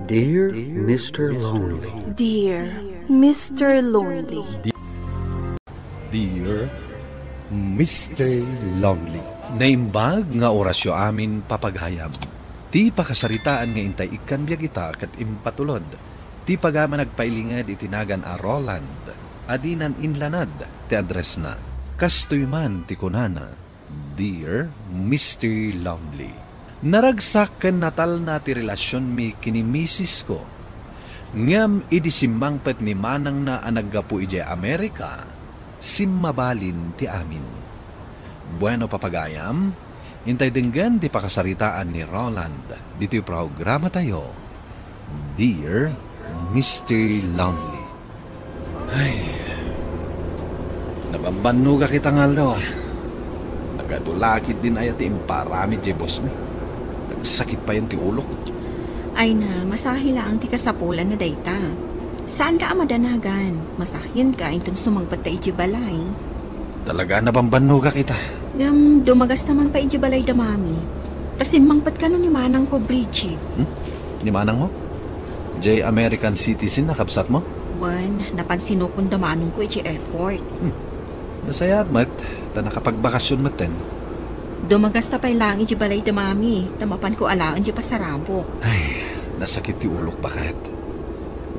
Dear Mr. Lonely. Dear Mr. Lonely. Dear Mr. Lonely. Naimbag nga orasyo amin papaghayam. Ti pakasaritaan nga intay ikan biya kita kat impatulod. Ti pagama nagpailingad itinagan a Roland. Adinan inlanad ti address na. Kastoy man ti kunana. Dear Mr. Lonely. Naragsak ken natal na ti relasyon mi kini misis ko. Ngam idisimbangpet ni manang na anaggapu ije Amerika. Simmabalin ti amin. Bueno papagayam, intay denggan di pakasaritaan ni Roland. Dito yung programa tayo. Dear Mr. Lonely. Ay, nabambano ka kita ngal daw ah. Nagadulakit din ay ati imparami di boss mi. Nagsakit pa yan ti ulok. Ay na, masahi lang ti kasapulan na dayta. Saan ka amadanagan? Masahin ka intun sumangpat ta iji balay. Talaga nabambano ka kita. Dumagas naman pa iji balay da mami. Kasi mangpat ka no ni manang ko, Bridget. Ni manang mo? Jay American citizen na kapsat mo? Wan, napansin ko da manong ko iji airport. Nasayat mat, ta nakapagbakasyon maten. Dumagas ta pa lang iji balay da mami. Tamapan ko alaan iji pasarabo. Ay, nasakit ti ulok bakit?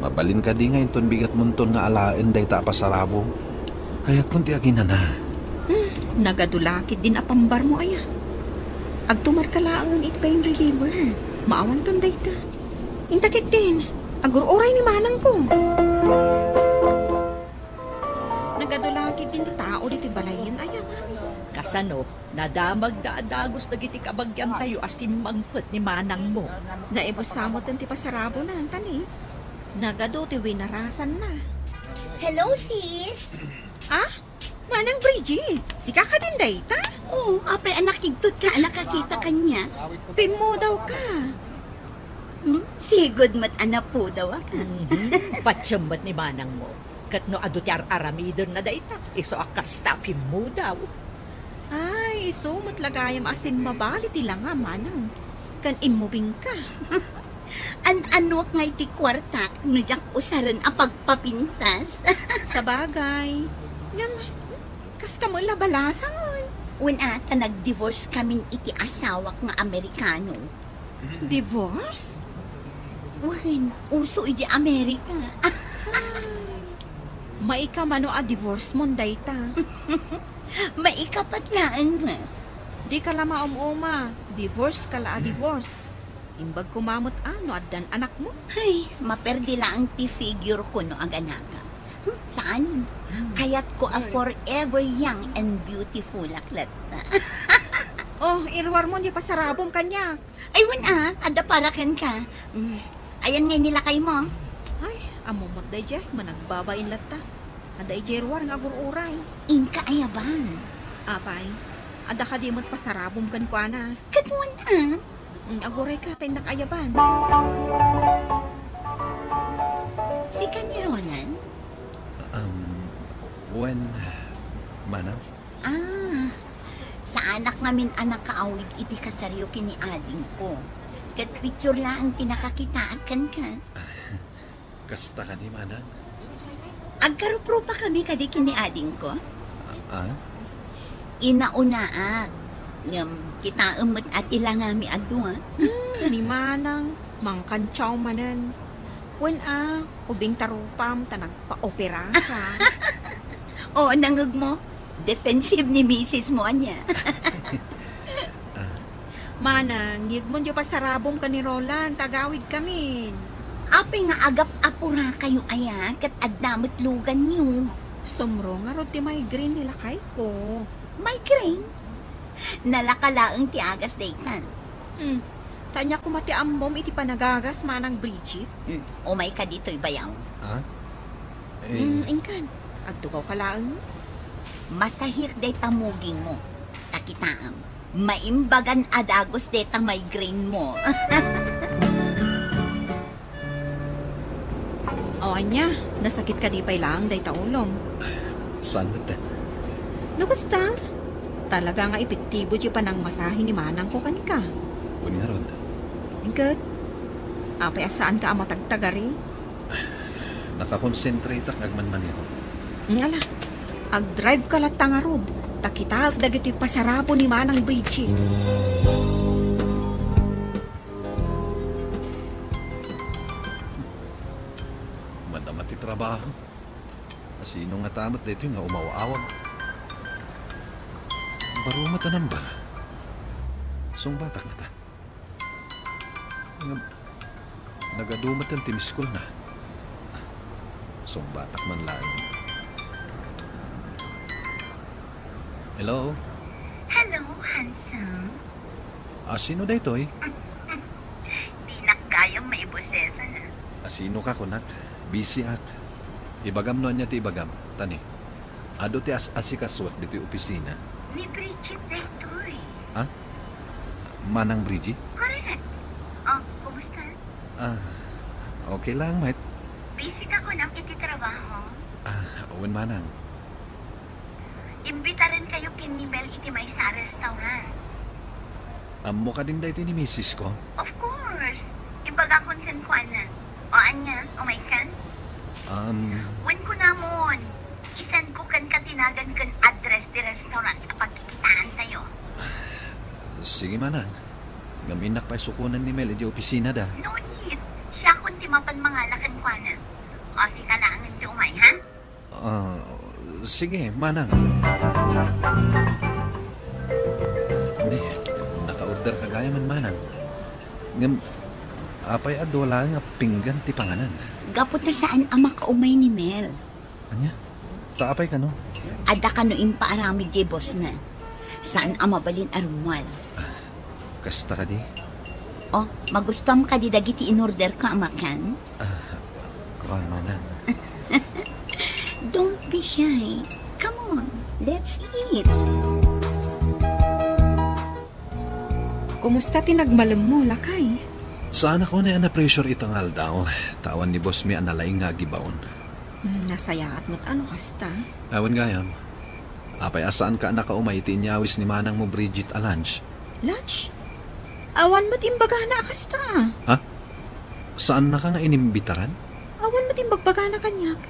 Mabalin ka di nga inton bigat munton nga alaan day ta pasarabo. Kaya't punti agina na. Nagadulakit din apambar mo aya. Agtumar ka laangan it pain reliever. Maawan ton dayta. Intakit din. Agur-oray ni manang ko. Nagadulakit din ti tao dito balayin aya, mami. Kasano, nadamag daadagos na giti kabagyan tayo asim mangpet ni manang mo. Naibusamot ang ti pasarabo na ang tani. Nagado ti winarasan na. Hello, sis! Ah? Manang Bridget, sika ka din dayta? Oo, apay anak kigtot ka, nakakita ka niya. Pimo daw ka. Sigod mat anak po daw ka. Patsyambat ni manang mo. Kat no adutyar aramidon na dayta, iso akastapin mo daw. Ay, sumot lagayam asin mabali ti lang nga manang. Kan imubing ka. An-anok nga iti kwarta, nujak usaran apagpapintas. Sa bagay. Ngam, kas ka mo labalasangon. Una, ta nag-divorce kaming iti asawak nga Amerikano. Divorce? Wan, uso iti Amerika. Maika mano a divorce mo dayta. Maikapat laan ba? Di ka lama uma. Divorce ka la a divorce. Imbag kumamot ano at dan anak mo? Ay, maperdi lang ti figure ko no aganaka. Saan? Kayat ko a forever young and beautiful aklat na. Oh, irwar mo di pasarabong kanya. Ay, ada para ken ka. Ayan nga nilakay mo. Ay, amumot day jay, managbabain lata. Ada ijerwar nga agur-uray. Inka ayaban. Apay, ada ka di mo't pasarabong kan kwa na. Katwan Aguray ka tayo nakayaban. Si ni Roland? When, manang? Sa anak ngamin anak kaawig iti kasaryo kini ading ko. Kat picture lang tinakakitaan kan ka. Kasta ka di manang? Agkarupro pa kami kadi kini ading ko. Inaunaag. Ngam, kita umot at ilangami adwa. Ni manang, mangkantsaw manan. Wen ubing tarupam ta nagpa-opera ka. Oo, nangag mo. Defensive ni misis mo niya. Manang, ngig mo dyo pasarabong ka ni Roland, tagawid kami. Apay nga agap apura kayo aya, kat adnamot lugan niyo. Sumro nga ro ti migraine nila kay ko. Migraine? Nalakalaang ti agas daytan. Tanya ko mati ambom iti panagagas manang Bridget. Umay ka dito'y bayaw. Ingkan, agtugaw ka laang. Masahir day tamuging mo. Takitaam. Maimbagan adagos day ta migraine mo. O anya, nasakit ka di pa'y lang day taulong. Saan natin? Nakusta? Talaga nga epektibo di pa ng masahe ni manang ko kan ka. Unya rod. Ingkat, Apay asaan ka ang matagtagari? Nakakonsentrate ak agman-maneho. Ngala, ag-drive ka latang arod. Takitag dagito'y pasarabo ni Manang Bridget. Madamati trabaho. Sino nga tamat dito yung nga umawaawag? Baro matanam ba? Song batak na ta. Nagadumat ang timiskol na. Song batak man lang. Hello? Hello, handsome. Sino da ito eh? Di na kayang maibusesa na. Sino ka kunak? Busy at. Ibagam noon niya ti ibagam. Tani. Ado ti as-asikaswat dito yung opisina. Ni Bridget na ito eh. Manang Bridget? Correct. Oh, kumusta? Okay lang, mate. Busy ka ko nang ititrabaho. Owen Manang. Imbitaran kayo kin ni Mel iti may sa restaurant. Amo ka din dito ni misis ko. Of course. Ibaga kon kan kuanan. O anya, o may kan? Wen ko namon. Isan ko kan katinagan kan address di restaurant kapag kikitaan tayo. Sige, Manang. Gaminak pa sukunan ni Mel di opisina da. No need. Siya kun ti mapan mangalakan kuanan. O si kalaangan ti umay, ha? Sige, Manang. Hindi, naka-order ka gaya man, Manang. Apay ad wala nga pinggan ti panganan. Gapot na saan ama ka umay ni Mel. Anya? Taapay ka no? Ada ka no impaarami di boss na. Saan ama balin arumwal. Kasta ka di? Oh, magustom ka di dagiti in-order ka amakan? Kuha, Manang. Don't be shy. Come on, let's eat. Kumusta tinagmalam mo, lakay? Saan ako na pressure itang aldaw? Tawan ni boss mi analay nga gibaon. Nasayaat mo't ano kasta? Awan gayam. Apay asaan ka nakaumay tinyawis ni Manang mo Bridget a lunch? Lunch? Awan mo't imbaga na kasta. Ha? Saan na ka nga inimbitaran? Awan mo't imbaga na kanyak.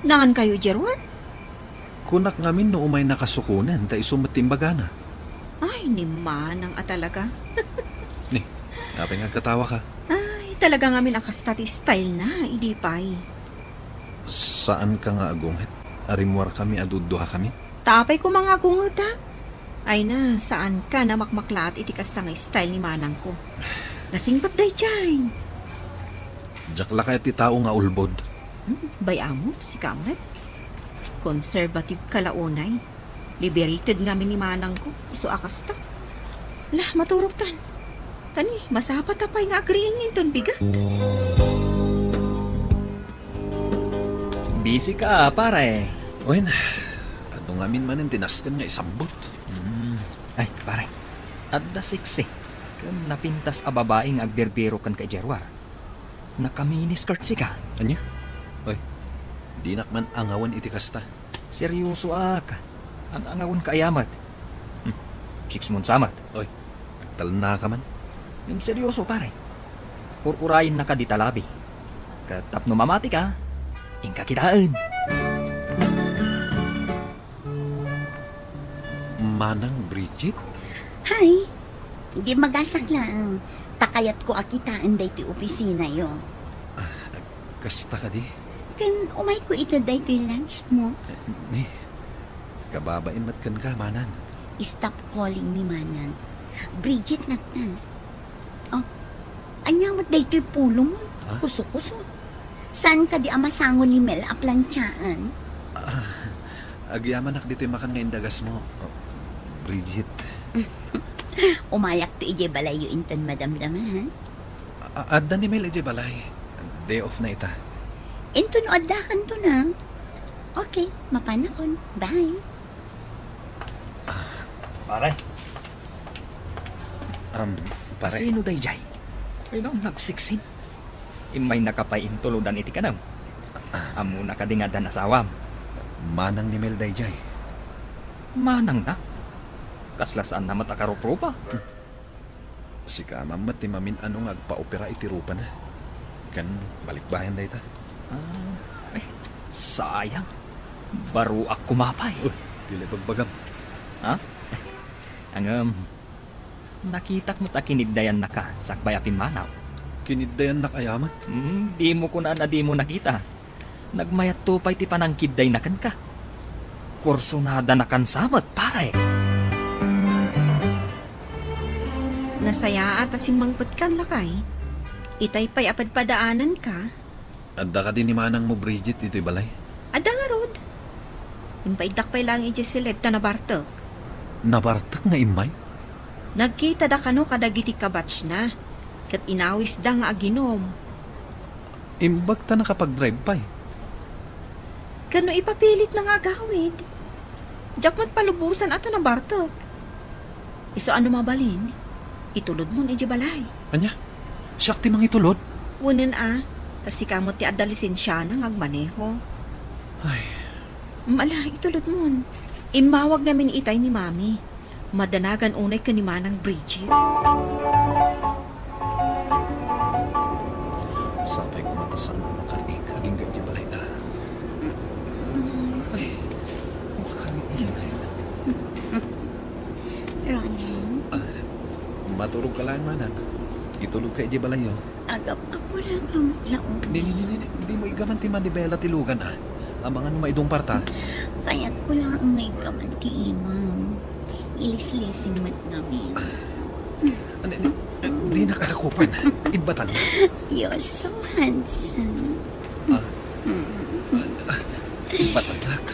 Naan kayo, Gerward? Kunak ngamin no umay nakasukunan ta isumatimbaga na. Ay, ni Manang talaga. Ni, apay nga katawa ka. Ay, talaga ngamin ang kastati style na, hindi pa'y. Saan ka nga agungit? Arimwar kami, aduduha kami? Tapay ko mga gunguta. Ay na, saan ka na makmakla at itikasta nga style ni Manang ko. Nasingpat day dyan. Jakla kaya ti tao nga ulbod. Bayamo, si Kamet. Conservative kalaunay. Liberated ngamin ni Manang ko. Iso akasta. Lah, maturog tan. Tani, masapat tapay nga agreeing ton biga. Busy ka, pare. Wen, ato ngamin man ang tinaskan nga isambot. Ay, pare. Adda siksi. Kan napintas a babaeng agberbero kan kay Jerwar. Nakaminis-skirt si ka. Anya? Oy, di nakman angawan iti kasta. Seryoso ka. Ang angawon kaayamat. 6 months samat. Oy, agtal na ka man. Yung seryoso, pare. Ururayin na ka di talabi. Katap no mamati ka, ingka kitaan. Manang Bridget? Hi. Di magasak lang. Takayat ko akitaan day ti opisina yo. Kasta ka di? Kan umay ko ito day ti lunch mo. Ni, kababain mat kan ka, Manang. Stop calling ni Manang. Bridget natnan. Oh, anyamat day ti pulo mo. Ha? Kuso-kuso. Saan ka di amasangon ni Mel a plantsaan? Agyaman ak dito makan nga indagas mo. Bridget. Umayak ti ije balayo inton madamdaman, ha? Adda ni Mel ije balay. Day off na ita. Inton addakan to na. Okay, mapanakon. Bye. Pare, Pare. sino day jay? Kailang nagsiksin. Imay nakapaintuludan iti kanam. Amo nakadingadan asawam. Manang ni Mel Dayjay. Manang na. Kaslasaan na matakaropropa. Si kamamat ti mamin ano nga agpa-opera itirupa na. Kan balikbayan da ita. Sayang. Baro ak kumapay. Dili bagbagam. Ha? Nakitak mo ta kiniddayan na ka sakbay apin manaw. Kiniddayan na kayamat. Di mo ko na di mo nakita. Nagmayat tupay ti panangkidday na kan ka. Kursonada na kan samat, pare. Nasaya at asing mangput kan lakay. Itay pa'y apadpadaanan ka. Adda ka din ni manang mo, Bridget, dito'y balay. Adda nga rod. Impaidak pa'y lang i-select na bartok. Nabartak nga imay? Nagkita da kano kadagiti kabatch na. Kat inawis da nga aginom. Imbag ta nakapag-drive pa'y. Kano ipapilit na nga gawid. Jakmat palubusan ato na bartok. Iso ano mabalin? Itulod mo na balay. Anya? Siyak ti mang itulod? Wunin kasi kamot ti adda lisensya na ngagmaneho. Ay. Mala, itulod mo. Imawag namin itay ni Mami. Madanagan unay ka ni Manang Bridget. Sapay ko matasang makaring aging gaji balay na. Ay, makaring na. Ronald? Maturog ka lang, manat. Itulog ka, balay yo. Agap ako lang ang laon. Hindi mo igaman ti Manibela tilugan ang mga numaidong parta. Kaya't ko lang ang may gaman ti imam. Ilis-lising mat namin. Di nakarakupan. Ibatan. You're so handsome. Ibatan nak.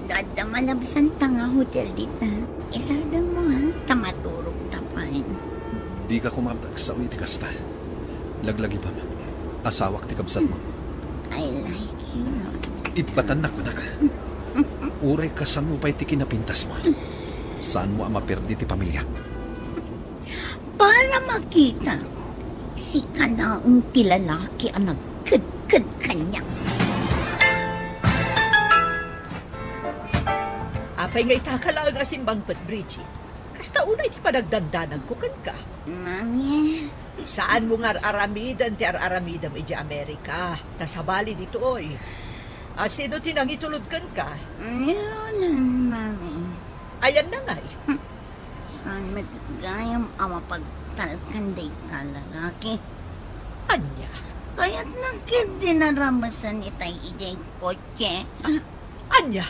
Dada malabsan tanga hotel dita. Isardang mo tamaturog tapan. Di ka kumabdag sa uwi ti kasta. Laglagi pa ma. Asawak ti kabsat mo. I like you, Ron. Ibatan na ko nak. Uray ka saan mo pa'y ti kinapintas mo. Saan mo ang maperdi ti pamilya? Para makita si kanaong tilalaki ang nagkad-kad kanya. Apay nga itakalaang asimbang pat, Bridget. Kasta unay ti panagdandanan ko kan ka. Mami, Saan mo nga aramidan ti araramidam iti Amerika? Tasabali dito oy. Sino tinang itulod kan ka? yun ang mami. Ayan na nga Saan matagayam ang mapagtalkan day ka lalaki? Anya? Kaya't nakidinaramasan itay ijay kotse. Anya?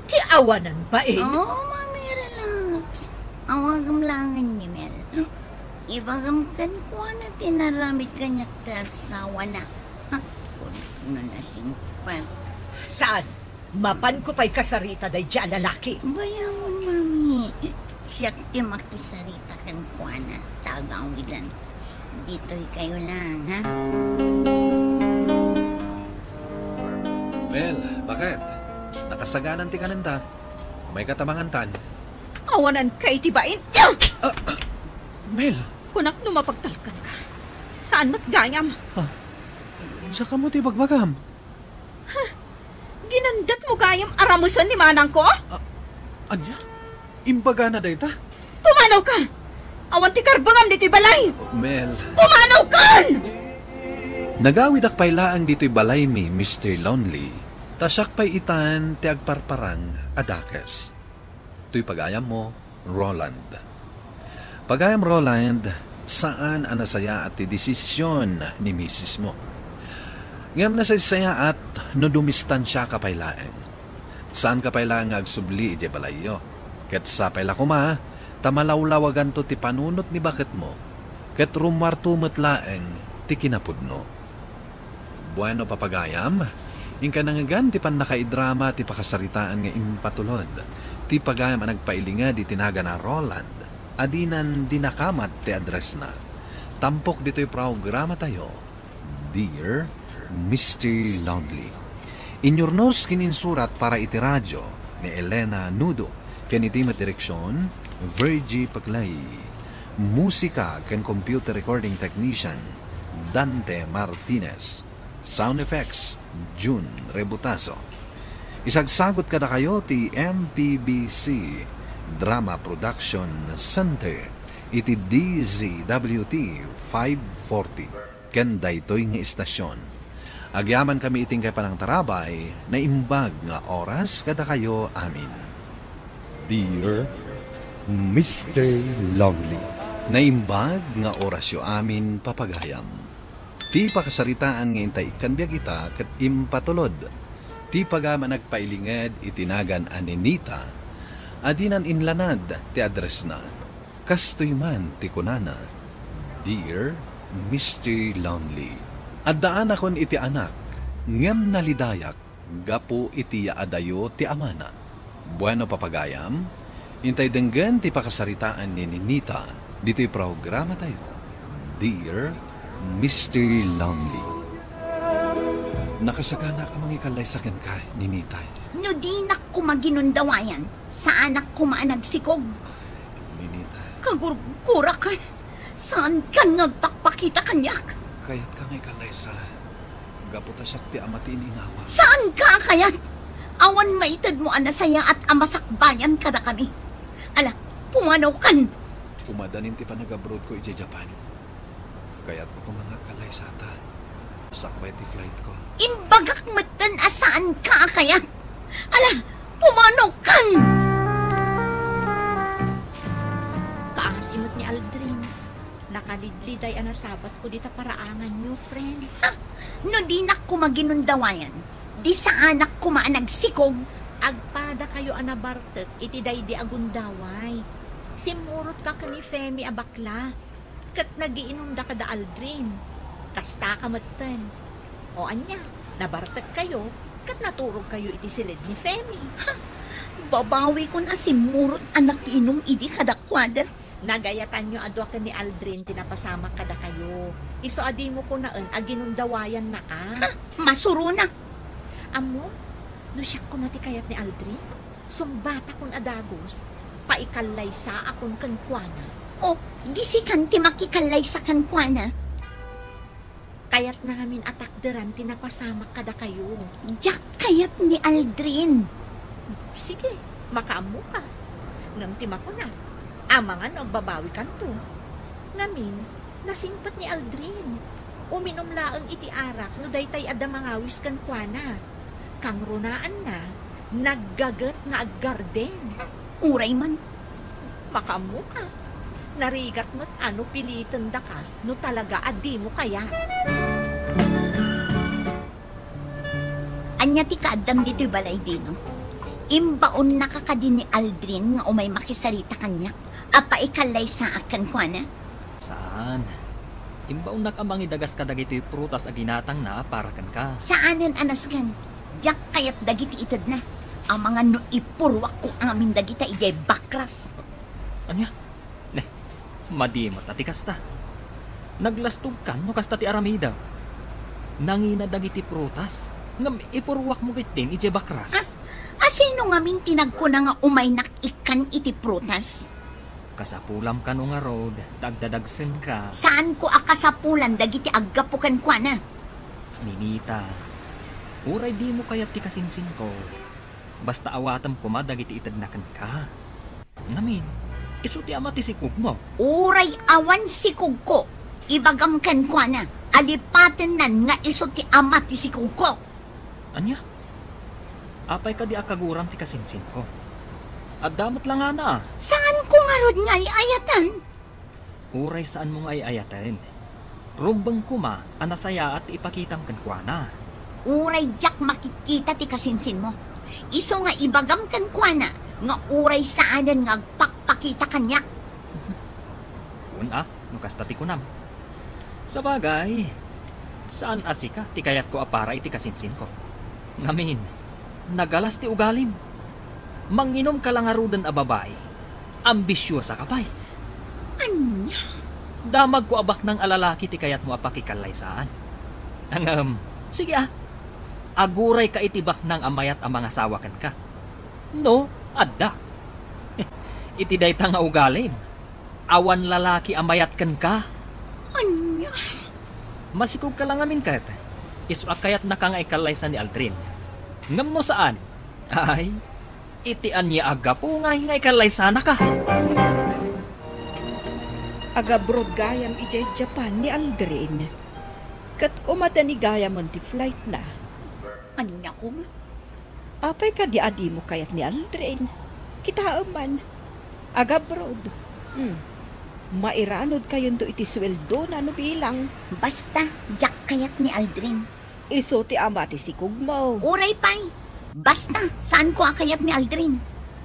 Ti awanan ba Oo, mami, relax. Awagam langan ni Mel. Ibagam kan ko na tinaramit kanya kasawa na. Kung na singpat. Saan? Mapan ko pa'y kasarita day dyan lalaki. Bayamon, mami. Siya ti makisarita kan ko na tagawilan. Dito'y kayo lang, ha? Mel, bakit? Nakasaganan ti kananta. May katamangantan. Awanan kay tibain. Mel! Kunak numapagtalkan ka. Saan matgayam? Saka mo ti bagbagam. Ginandat mo gayam aramusan ni manang ko? Anya? Imbaga na dayta? Pumanaw ka! Awan ti karbangam dito'y balay! Mel. Pumanaw ka! Nagawid akpay laang dito'y balay mi, Mr. Lonely. Tasyak pa'y itan ti agparparang adakas. To'y pagayam mo, Roland. Pagayam Roland, saan anasaya at ti desisyon ni misis mo? Ngam nasaya at no dumistan siya kapaylaan. Saan kapaylaan nga agsubli iti balayo? Ket sa payla kuma, tamalawlawagan to ti panunot ni bakit mo. Ket rumartumot laeng ti kinapudno. Bueno papagayam, ingka nangagan ti pan nakaidrama ti pakasaritaan nga impatulod. Ti pagayam ang nagpailinga di tinaga na Roland. Adinan dinakamat ti address na. Tampok dito'y programa tayo. Dear Mr. Lonely. Inyornos kininsurat para iti radyo ni Elena Nudo. Kanitimat direksyon, Virgie Paglay. Musika ken computer recording technician, Dante Martinez. Sound effects, June Rebutaso. Isagsagot kada kayo ti MPBC Drama Production Center. iti DZWT 540 ken daytoy nga istasyon. Agyaman kami iting kay panang tarabay na imbag nga oras kada kayo amin. Dear Mr. Longley, Naimbag nga orasyo amin papagayam. Ti pakasaritaan nga intay kanbiag ita ket impatulod. Ti pagama nagpailinged itinagan aninita. Adinan inlanad ti address na. Kastoy man ti kunana. Dear Mr. Longley, addaan akon iti anak, ngem nalidayak, gapo iti yaadayo ti amana. Bueno papagayam, intay denggan ti pakasaritaan ni Ninita, dito'y programa tayo. Dear Mr. Longley, nakasagana ka mangikalay sa ken ka, Ninita. No di nak kumaginundawayan, sa anak ko maanagsikog. Ninita, Kagurgura ka, saan ka nagpakpakita kanyak? kaya't ka mangikalay sa gaputasak ti amatin inawa. Saan ka kaya? Awan maitad mo anasaya at amasakbayan kada kami. Ala, pumanaw kan. Umadanin ti panag-abroad ko iti Japan. Kaya't ko mga kalay sa ata. Sakbay ti flight ko. Imbagak matan asaan ka kaya? Ala, pumanaw kan. Kaasimot ni Aldrin. Nakalidliday anasabat ko dita paraangan nyo, friend. Ha? No di nak kumaginundawayan, di sa anak ko maanagsikog. Agpada kayo anabartek, iti day di agundaway. Simurot ka ni Femi abakla. Kat nagiinom da kada Aldrin. Kasta ka matan. O anya, nabartek kayo, kat naturog kayo iti silid ni Femi. Ha? Babawi ko na si Murot anak inom idi kada kwadar. Nagayatan nyo adwa ka ni Aldrin, tinapasama kada kayo. Iso adin mo ko naan, aginundawayan na ka. Ha? Masuro na. Amo, no siya kumati kayat ni Aldrin, sumbata kon adagos, paikalay sa akon kankwana. O, di si kanti makikalay sa kankwana. Kayat na ngamin atakderan, tinapasama kada kayo. Jack kayat ni Aldrin. Sige, makaamo ka. Ngamtima ko na. Amangan nagbabawi kanto. Ngamin, nasimpat ni Aldrin. Uminom laang iti arak no daytay ada mangawis kankwana. Kang runaan na, naggagat nga aggarden. Uray man. Makaamo ka. Narigat mo't ano pilitan da ka, no talaga adi mo kaya. Anya ti kaadam dito'y balay dino. Imbaon nakakadin ni Aldrin nga umay makisarita kanya. Apa ikalay sa akan kwa na? Saan? Imbaon na ka mangidagas ka dagito'y prutas a ginatang na para kan ka. Saanan anasgan? Diyak kayat dagiti itad na. Ang mga no ipurwak ko amin dagita ijay bakras. Anya? Leh, madimot at ikasta. Naglastog ka no kasta ti aramida. Nangina dagiti prutas. Ngam ipurwak mo kitin ijay bakras. Asino nga min tinagko na nga umay nakikan iti prutas? Kasapulam ka no nga road, dagdadagsen ka. Saan ko akasapulan dagiti aggapukan kwa na? Ninita, uray di mo kayat ti kasinsin ko. Basta awatam ko dagiti itadnakan ka. Ngamin, iso ti ama ti sikog mo. Uray awan sikog ko. Ibagam kan kwa na. Alipaten nan nga iso ti ama ti sikog ko. Anya? Apay ka di akaguram ti kasinsin ko. At damat lang nga na. Saan ko nga rod nga iayatan? Uray saan mo nga iayatan? Rumbang kuma, anasaya at ipakitang kankwana. Uray jak makikita ti kasinsin mo. Iso nga ibagam kankwana nga uray saanan nga agpakpakita kanya. Una, nukasta ti kunam. Sa bagay, saan asika ti kayat ko apara iti kasinsin ko? Ngamin, nagalas ti ugalim. Manginom ka lang arudan a babae. Ambisyosa ka pa'y. Anya? Damag ko abak ng alalaki ti kayat mo apakikalay saan. Ang, sige aguray ka itibak ng amayat ang mga sawakan ka. No, adda. Iti dayta nga ugalim. Awan lalaki amayat kan ka. Anya? Masikog ka lang amin kat. Isu kayat nakangaikalay sa ni Aldrin. Ngam no saan? Ay, iti anya aga po nga hingay kalay sana ka. Agabrod gayam ijay Japan ni Aldrin. Kat umata ni gayam ti flight na. Ano niya ko? Apay ka di adi mo kayat ni Aldrin. Kita man. Agabrod. Mairanod kayon do iti sweldo na no bilang. Basta, jak kayat ni Aldrin. Iso ti ama ti sikog mo. Uray pay. Basta, saan ko akayat ni Aldrin?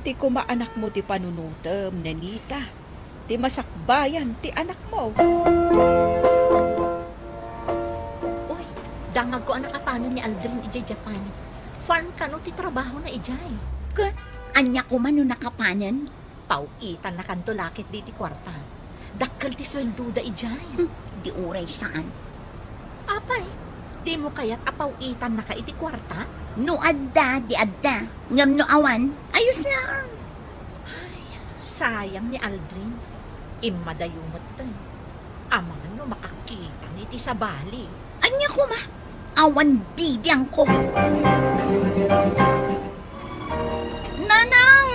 Ti kumaanak mo ti panunutem, Nenita. Ti masakbayan ti anak mo. Uy, dangag ko anak apano ni Aldrin ijay Japan. Farm ka no ti trabaho na ijay. Kat, anya ko man no nakapanan? Pauitan na kanto lakit di ti kwarta. Dakkal ti sweldo da ijay. Di uray saan? Apay, di mo kaya't apauitan na ka iti kwarta? No adda, di adda. Ngam no awan, ayos lang. Sayang ni Aldrin. Imadayumot tan. Amangan no makakita ni ti sabali. Anya ko ma? Awan bibiyang ko. Nanang!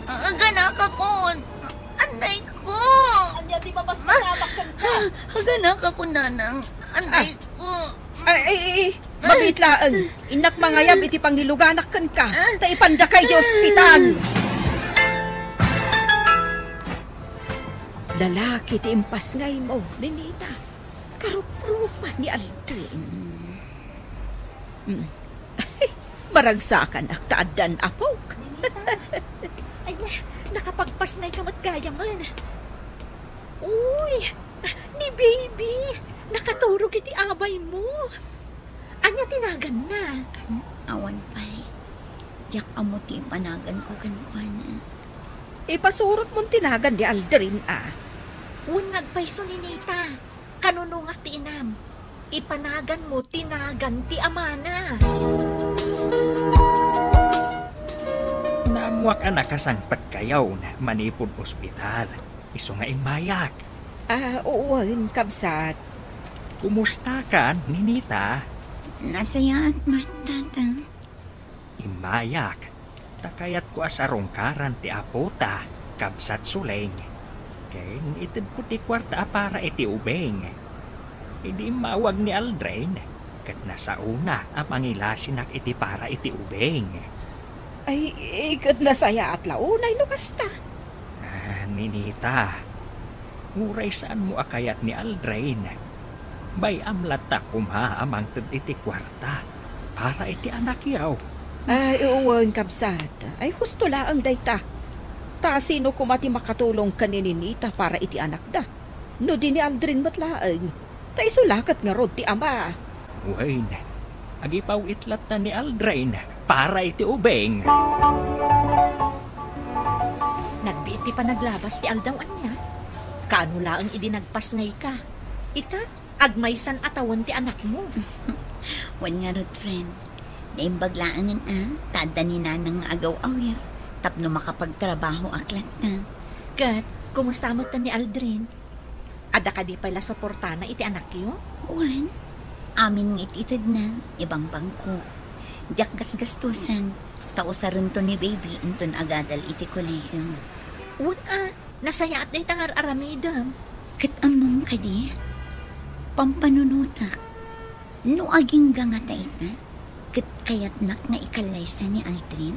Aganak ako. Anday ko. Anya di mapasalamakkan ka. Aganak ako, nanang. Anday ko. Ay, magitlaan. Inak mangayam iti pangiluganak kan ka. Ta ipanda kay di ospital. Lalaki ti impas ngay mo, Nenita. Karup-rupa ni Aldrin. Maragsakan ak taadan apok. Ay, nakapagpas na ikamat gaya man. Uy, ni baby. Nakaturog iti abay mo. Anya tinagan na. Awan pa'y. Jak amo ti panagan ko kankwana. Ipasurot mong tinagan ni Aldrin Unag pa'y Nenita. Kanunungak ti inam. Ipanagan mo tinagan ti amana. Namuak anak kasangpat kayaw na manipod ospital. Iso nga imayak. Uwan, kabsat. Kumusta ka, Ninita? Nasaya at matata. Imayak. Takayat ko asarong karan ti apota. Kabsat suleng. Kaya itid ko ti kwarta para iti ubeng. Hindi mawag ni Aldrin. Kat nasa una ang mangilasinak iti para iti ubeng. Ay, ikat na saya at launay no kasta. Ninita, uray saan mo akayat ni Aldrin? Bay amlat ta kumaamang iti kwarta para iti anak yaw. Ay, uwan, kabsat. Ay, husto laang dayta. Ta sino kumati makatulong ka ni Ninita para iti anak da. No di ni Aldrin matlaang. Ta isulakat nga rod ti ama. Wain, agipaw itlat na ni Aldrin para iti ubeng. Nagbiti pa naglabas ti aldawan niya. Kaano laang idinagpas ngay ka. Ita, agmaysan atawan ti anak mo. Wan nga rod, friend. Naimbaglaangan tada ni nanang agaw-awir. Tapno makapagtrabaho aklat na. Kat, kumusta mo ta ni Aldrin? Ada ka di pala suportana iti anak yo? Wan, amin ng ititid na, ibang bangko. Diyak gasgastusan, tausaran to ni baby inton agadal iti kolehiyo. Wan nasaya at na itangar aramidam. Kat among kadi, pampanunutak, no aging gangata ita, kat kayat nak na ikalaysa ni Aldrin.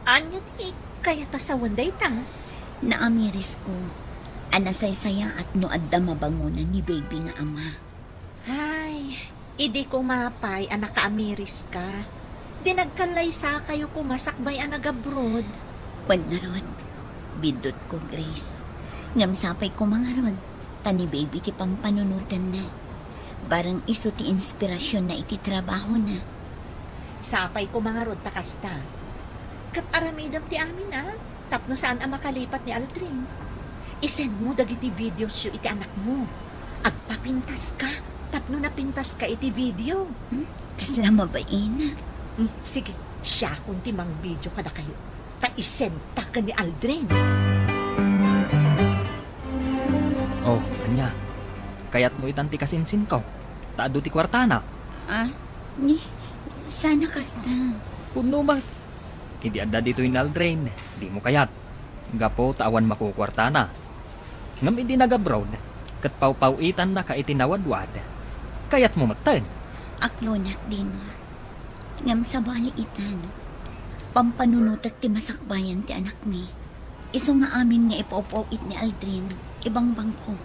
Anya ti, kaya tasawan day ta? Naamiris ko, anasaysaya at no adda mabangunan ni baby nga ama. Ay, idi ko mapay, anak ka-amiris ka. Dinagkalay sa kayo kumasakbay anag abroad. Panarod, bidot ko, Grace. Ngamsapay ko mga rod, tani baby ti pampanunutan na. Barang iso ti inspirasyon na iti trabaho na. Sapay ko mga rod takasta. Kat aramidam ti amin tapno saan ang makalipat ni Aldrin. Isend mo dagiti videos yu iti anak mo. Agpapintas ka, tapno napintas ka iti video. Kasla mabaina. Sige, siya kung timang video kada kayo. Ta-isend ta ka ni Aldrin. Oh, anya. Kayat mo itanti kasinsin ko. Taado ti kwartana. Ni, sana kasta. Puno ba? Hindi adda dito in Aldrin. Di mo kayat. Gapo tawan makukwartana. Ngam hindi nag-abroad, kat pawpawitan na ka itinawadwad. Kaya't mo magtan. Aklonak din mo. Ngam sa baliitan. Pampanunutak ti masakbayan ti anak mi. Iso nga amin nga ipawpawit ni Aldrin. Ibang bangko.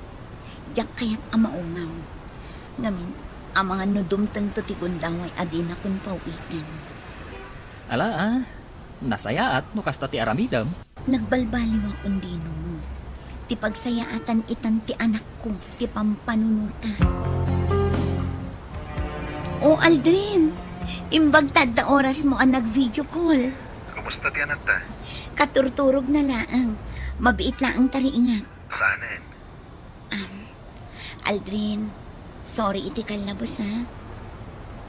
Diyak kaya't amaungaw. Ngamin, ang mga nudumtang to ti kundaway adina kun pawitan. Ala nasayaat no kasta ti aramidam. Nagbalbaliw akong dino mo. Ti pagsayaatan itan ti anak ko, ti pampanunuta. O Aldrin, imbagtad na oras mo ang nag-video call. Kumusta ti anak ta? Katurturog na laang. Mabiit laang tariingat. Saanin? Aldrin, sorry iti kalabos ha.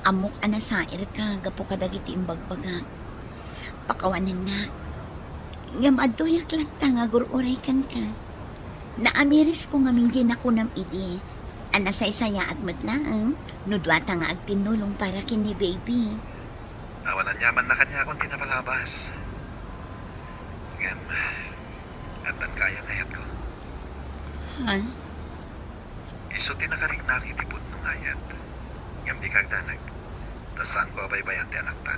Amok anasair ka, gapo kadagiti imbagbagak. Pakawanan na. Ngam adoyak lang ta nga gururay kan ka. Naamiris ko nga mingi na ko nam idi. Anasaysaya at matlaang, nudwata nga agtinulong para kini baby. Awalan yaman na kanya akong tinapalabas. Ngam, atan kaya ngayat ko. Ha? Iso tinakarik na kitipot nung ngayat. Ngam di kagdanag. Tasan ko abay-bayan ti anak ta.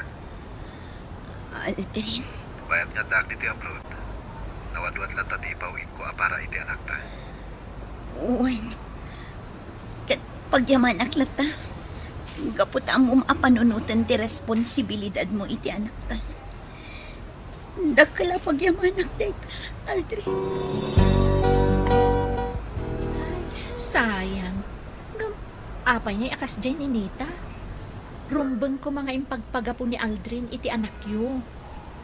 Aldrin, Bayat nga dak diti abroad. Nawadwad lang tati pawin ko para iti anak ta. uwan. Pagyaman aklata, gapot amom apanunutan ti responsibilidad mo iti anak ta. Dakala pagyaman akdayta, Aldrin. Sayang. Apay niya akas dyan ni Nita. Rumbeng ko mga impagpagapo ni Aldrin iti anak yu.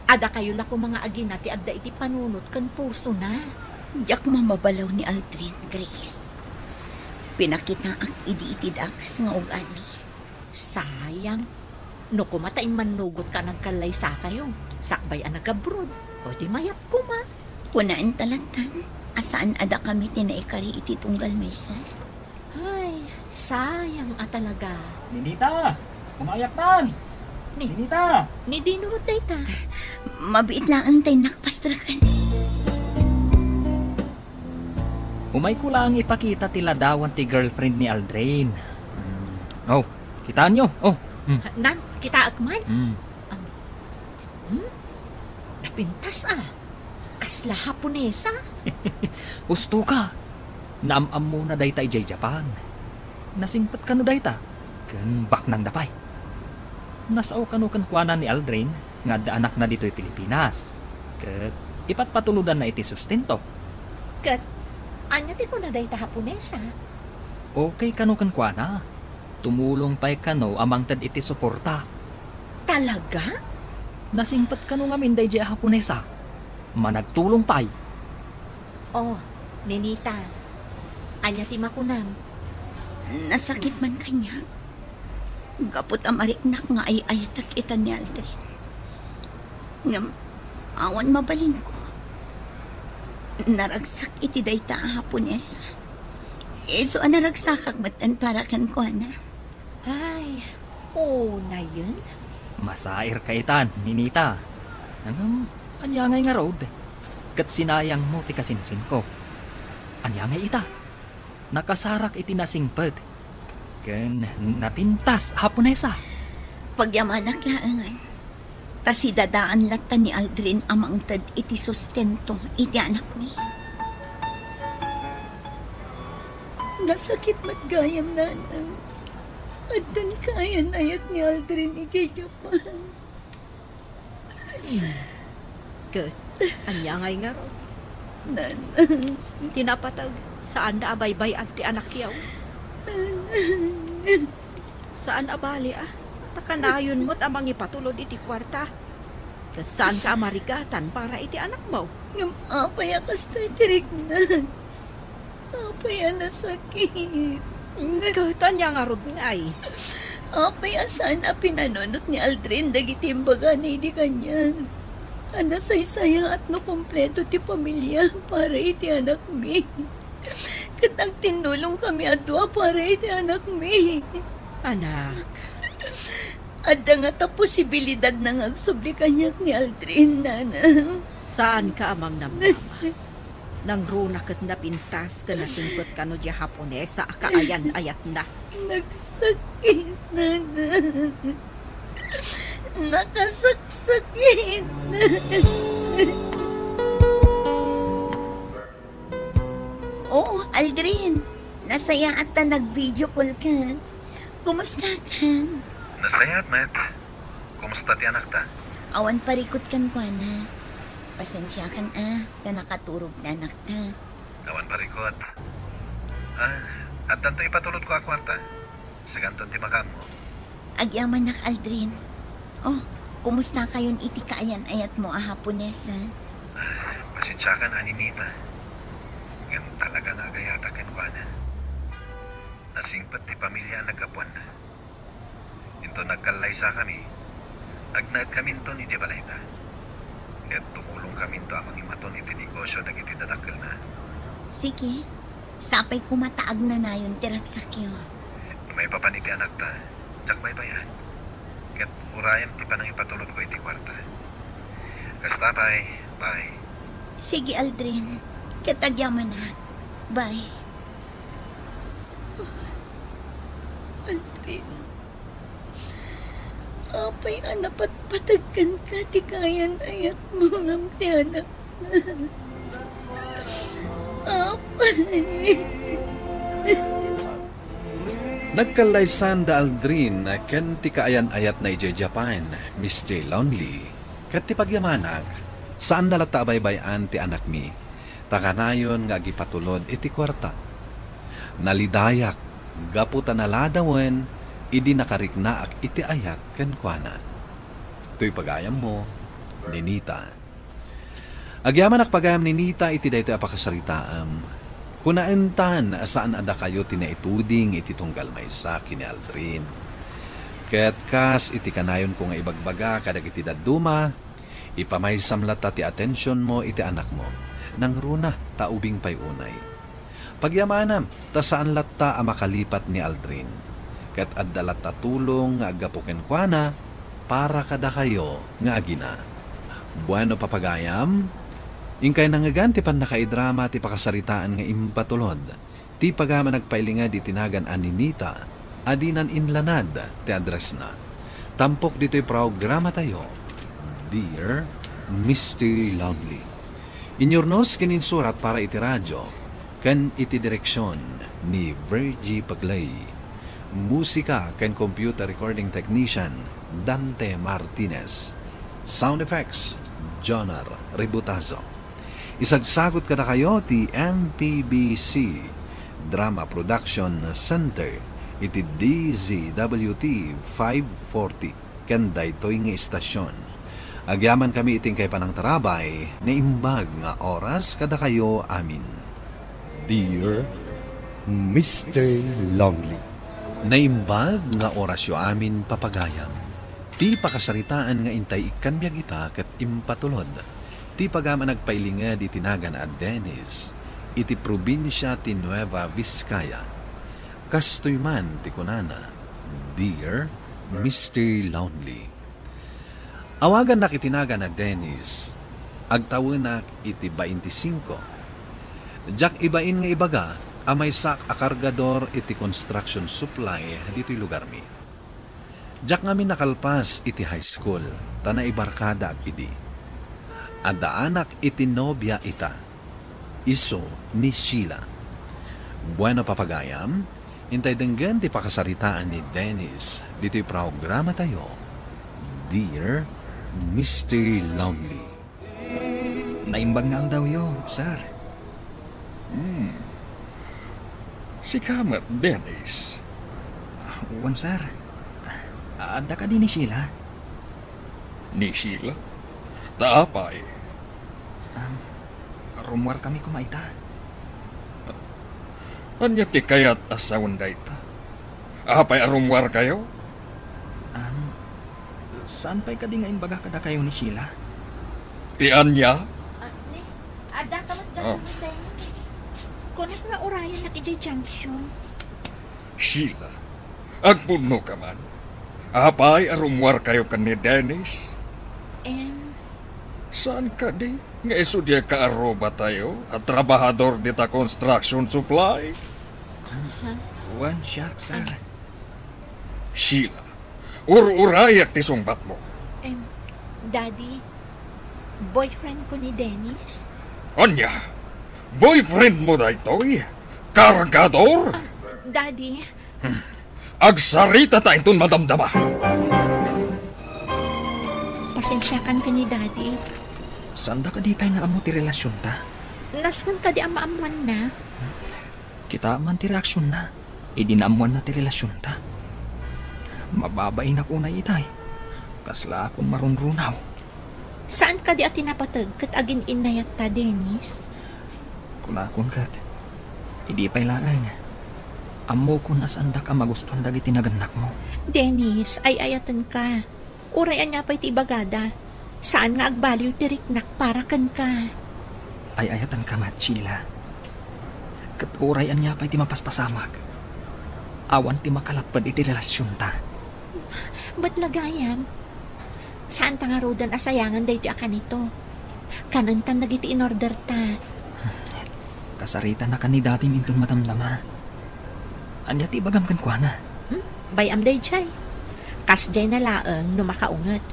Ada kayo la ko mga agina ti adda iti panunot kan puso na. Diyak mamabalaw ni Aldrin, Grace. Pinakita ang idi-iti dakas nga ugali. Sayang. No kumataing manugot ka nagkalay sa kayo. Sakbay ang nag-abroad. O di mayat ko ma. Kunaan talatan, asaan ada kami tinaikari iti tunggal mesa. Ay, sayang talaga. Ninita, umayaktan! Ninita! Ni dinurot dayta. Mabiit lang ang tayo nakpastrakan. Umay ko lang ipakita tila dawan ti girlfriend ni Aldrin. Oh, kitaan nyo. Oh. Nan, kita agman. Mm. Napintas Kasla Haponesa. Gusto ka. Naamam mo na dayta ijay Japan. Nasingpat ka no dayta. Kan bak nang dapay. Nasaw ka no kan kuanan ni Aldrin nga da anak na dito'y Pilipinas. Kat ipatpatuludan na iti sustento. Kat, anya ti ko na dayta Haponesa. Okay ka no kan kuana. Tumulong pa'y ka no amang tad iti suporta. Talaga? Nasingpat ka no nga minday di Haponesa. Managtulong pa'y. Oh, Ninita. Anya ti makunam. Nasakit man kanya. Gapot amariknak nga ay tak itan ni Aldrin. Ngam, awan mabalin ko. Naragsak iti dayta Haponesa. Eso naragsak matan para kan ko na. Ay, oo na yun. Masair ka itan, Ninita. Anyangay nga road. Kat sinayang mo ti kasinsin ko. Anyangay ita. Nakasarak iti nasingpad. Ken napintas Haponesa. Pagyamanak laangan. Kasi dadaan lata ni Aldrin amang tad iti sustento iti anak ni. Nasakit matgayam nanang. At dan kaya nayat ni Aldrin iti Japan. Kat, anyangay nga ro. Nanang. Tinapatag, saan na abaybay at ti anak yaw? Saan abali Nakanayon mo't amang ipatulod iti kwarta. Saan ka amarigatan para iti anak mo? Ngam apay akas tayo tirignan. Apay nasakit. Tanya nga rod ngay. Apay asan a pinanunot ni Aldrin dagiti imbaga na hindi kanya. Anasaysaya at no kompleto ti pamilya para iti anak mi. Katang tinulong kami adwa para iti anak mi. Anak. Adda nga ta posibilidad na ngagsubli kanyak ni Aldrin, nanang. Saan ka amang namama? Nang runa kat na pintas ka nasingkot ka no di Haponesa kaayan-ayat na. Nagsakit na. Nakasaksakit na. Oh, Aldrin. Nasaya at na nag-video call ka. Kumusta ka? Nasaya at Matt. Kumusta ti anak ta? Awan parikot kan ko na. Pasensya kan ta nakaturog na anak ta. Awan parikot. At tanto ipatulot ko akwarta. Siganton ti makam mo. Agyaman nak Aldrin. Oh, kumusta kayon iti kaayan-ayat mo Haponesa? Pasensya kan aninita. Yan talaga nagayata kan ko na. Nasingpat ti pamilya nagkapuan na. Into nagkalaysa kami. Agnag kami to ni Dibalayta. At tumulong kami to amang imaton iti negosyo na iti dadakil na. Sige, sapay kumataag na na yun tiragsakyo. May papaniti anak ta, tsak may bayan. Kat urayam ti panang ipatulot ko iti kwarta. Kasta bye. Sige Aldrin, katagyaman na. Bye. Aldrin. Apay anapat patagkan ka ti kayan-ayat mo ngam ti anak. Apay. Nagkalaysan da Aldrin ken ti kaayan-ayat na ije Japan, Mr. Lonely. Kat ti pagyamanag, saan dalata baybayan ti anak mi, takanayon nga gipatulod iti kwarta. Nalidayak, gaputa naladawen, idi nakariknaak iti ayat ken kuana. To'y pagayam mo, Ninita. Agyaman ak pagayam ni Nita iti daytoy apakasaritaam. Kunaentan saan ada kayo tinaituding iti tunggal maysa kini Aldrin. Ket kas iti kanayon ko nga ibagbaga kadag iti daduma, ipamaysamlata ti atensyon mo iti anak mo. Nang runa taubing payunay. Pagyamanam, ta saan latta makalipat ni Aldrin. Ket addalat tatulong nga agapuken kuana para kada kayo nga agina. Bueno papagayam, ingkay nangagan ti pan nakaidrama ti pakasaritaan nga impatulod. Ti pagama nagpailinga di tinagan aninita, adinan inlanad ti address na. Tampok dito'y programa tayo. Dear Mr. Lonely. Inyornos kininsurat para iti radyo, kan iti direksyon ni Virgie Paglay. Musika ken computer recording technician Dante Martinez. Sound effects Jonar Ributazo. Isagsagot kada kayo ti MPBC Drama Production Center iti DZWT 540 ken daytoy nga istasyon. Agyaman kami iting kay panang tarabay na imbag nga oras kada kayo amin. Dear Mr. Lonely. Naimbag nga orasyo amin papagayam. Ti pakasaritaan nga intay ikan biyag ita ket impatulod. Ti pagama nagpailinga di tinagan at Dennis, iti probinsya ti Nueva Vizcaya. Kastoy man ti kunana, Dear Mr. Lonely. Awagan nak itinagan na Dennis, agtawanak iti 25. Jak ibain nga ibaga, amay sak akargador iti construction supply dito'y lugar mi. Jak nga nakalpas iti high school, tanay barkada at idi. Ada anak iti nobya ita, iso ni Sheila. Bueno papagayam, intay denggan ti pakasaritaan ni Dennis, dito'y programa tayo. Dear Mr. Lonely. Naimbag nga daw yo, sir. Si Kamat Dennis. Uwan, sir. Ada ka din ni Sheila? Ni Sheila? Taapay. Rumwar kami kumaita. Anya ti kayat asawan dayta? Apay arumwar kayo? Saan pa'y kadi nga imbaga kada kayo ni Sheila? Ti anya? Ada ka magdala mo, Dennis. Kunat nga orayan na kijay junction. Sheila, agpuno ka man. Apay arumwar kayo kan ni Dennis? Saan ka di? Nga isudya ka aroba tayo at trabahador dita construction supply. One shot, sir. Sheila, ur-urayak ti sungbat mo. Daddy, boyfriend ko ni Dennis. Anya, boyfriend mo na ito'y kargador? Daddy, Agsarita ta itong madamdama. pasensyakan ka ni Daddy. Sanda ka di pa'y nga amo ti relasyon ta? Naskan ka di ama-amuan na. Kita man ti reaksyon na. Idinamuan na ti relasyon ta. Mababain ako na itay. Kasla akong marunrunaw. Saan ka di at tinapatag kat agin inayat ta, Dennis? Kunakon kat. Idi pa'y laang. Amo ko nasanda ka magustuhan dagi tinaganak mo. Dennis, ay ayatan ka. Urayan nga pa'y tibagada. Saan nga agbaliw ti riknak para kan ka? Ay ayatan ka mat, Sheila. Kat urayan niya pa'y ti mapaspasamag. Awan ti makalapad iti relasyon ta. Ba't lagayam? Saan ta nga rodan asayangan dahi ti akan ito? Kanan tan nagiti in order ta. Kasarita na ka ni dati mintong matamdama. Anya ti bagam kan kwa na. Bayam day jay. Kasjay na laang no makaungat.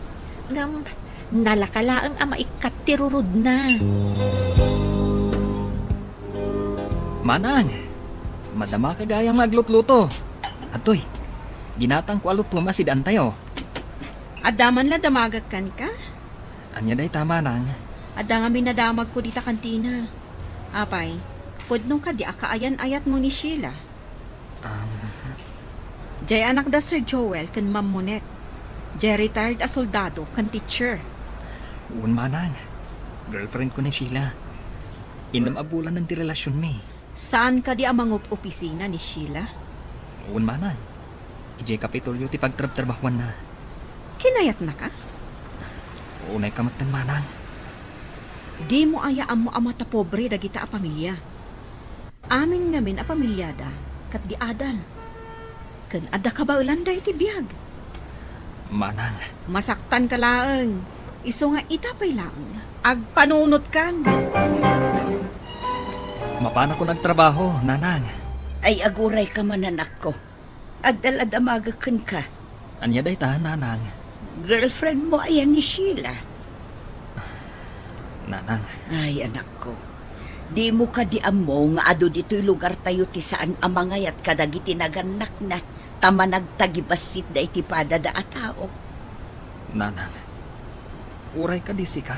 Ngam, nalakalaang ama ikat tirurud na. Manang, madama kagayang maglutluto. Atoy, ginatang ko alut pumasidaan tayo. Adaman la damagagkan ka? Anya day tama nang. Ada nga minadamag ko dita kantina. Apay, pudno ka di akaayan-ayat mo ni Sheila. Jay anak da Sir Joel kan Ma'am Monet. Jay retired as soldado kan teacher. Uwan manang, girlfriend ko ni Sheila. Indam abulan ng ti relasyon mi. Saan ka di amang opisina ni Sheila? Uwan manang, ijay kapitulyo ti pagtrab-trabahuan na. Kinayat na ka? Unay kamatan manang. Di mo ayaan mo amata pobre dagita a pamilya. Amin ngamin a pamilyada kat di adal. Kan ada ka ba ulanday ti biyag? Manang, Masaktan ka laeng. Iso nga itapay laeng. Agpanunot kan. mapana ko nagtrabaho, nanang. Ay aguray ka man anak ko. Agdal-adamagakan ka. Anya day ta, nanang. Girlfriend mo ayan ni Sheila. Nanang, Ay anak ko. Di mo ka di amo nga ado dito'y lugar tayo ti saan amangayat kadagiti naganak na tama nagtagibasit da iti padada a tao. nanang. Uray ka di ka.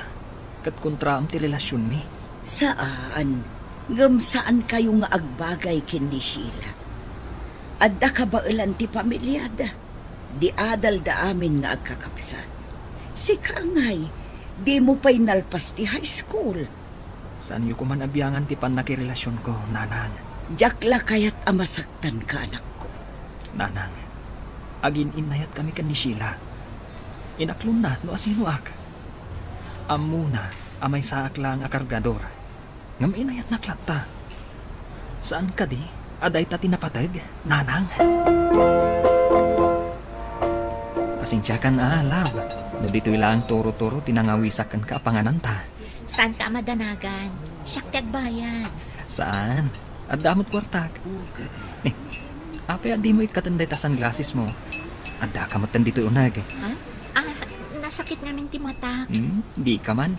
Kat kontra am ti relasyon mi. Saan? Ngam saan kayo nga agbagay kin ni Sheila? Adda ka ba ilan ti pamilyada? Di adal da amin nga agkakapsat. Si Kangay, di mo pa'y nalpas ti high school. Saan yu ko man abiyangan ti panakirelasyon ko, nanang. Jakla kayat amasaktan ka anak ko. Nanang, agin inayat kami kan ni Sheila. Inaklon na no asino ak. Amuna, amay saak lang a kargador. Ngam inayat na klata. Saan ka di? Aday ta tinapatag, nanang. Pasensya kan love. No dito'y lang turo-turo tinangawisakan ka panganan ta. Saan ka madanagan? Siyak bayan. Saan? At damot kwartag. Apay di mo ikatanday ta sunglasses mo. At da ka matan dito unag. Ha? Nasakit namin ti mata. Di ka man.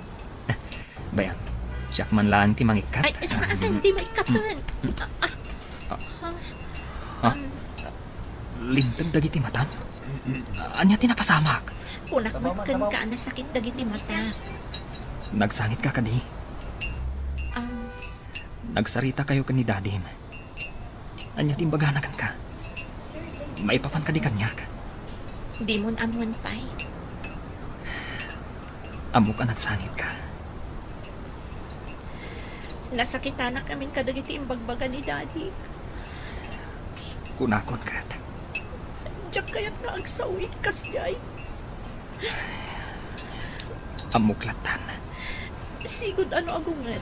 Bayan, siyak man lang ti mangikat. Ay, saan? Di maikatan. Lintag dagiti matam. Anya tinapasamak. Kunakmatkan ka, nasakit dagiti mata. Nagsangit ka kadi. Nagsarita kayo kani dadim. Anya timbaganakan ka. Maipapan ka di kanyak. Di mo amuan pa'y. Amo ka nagsangit ka. Nasakita na kami kadagiti imbagbaga ni Daddy. Kunakon kat. Diyak kaya't na agsawit kasday. Amo klatan. Sigod ano agungan.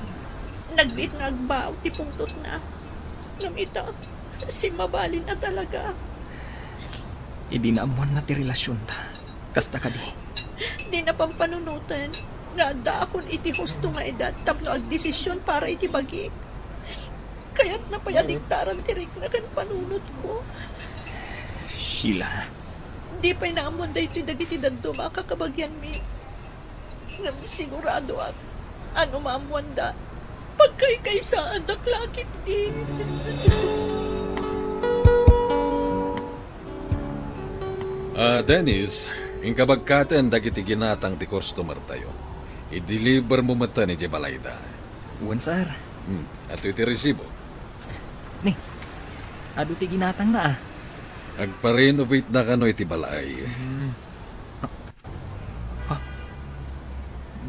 Nagbiit nga agbaw, ti pungtot na. Namita, si mabalin na talaga. Idi na amuan na ti relasyon ta. Kasta ka di. Di na pampanunutan. Nada akong iti husto nga edad tapno ag desisyon para iti bagi. Kaya't napayadiktaran tirik na kan panunod ko. Sheila, Di pa'y naamon da ito'y dagiti dadto makakabagyan mi. Ngam sigurado at ano maamuan da. Pagkay-kaysaan daklakit di. Dennis, ingkabagkatan dagiti ginatang ti customer tayo. I-deliver mo mata ni Jebalayda. uwan sir. At iti resibo. Ni, ado ti ginatang na ah. Agpa-renovate na kano iti balay.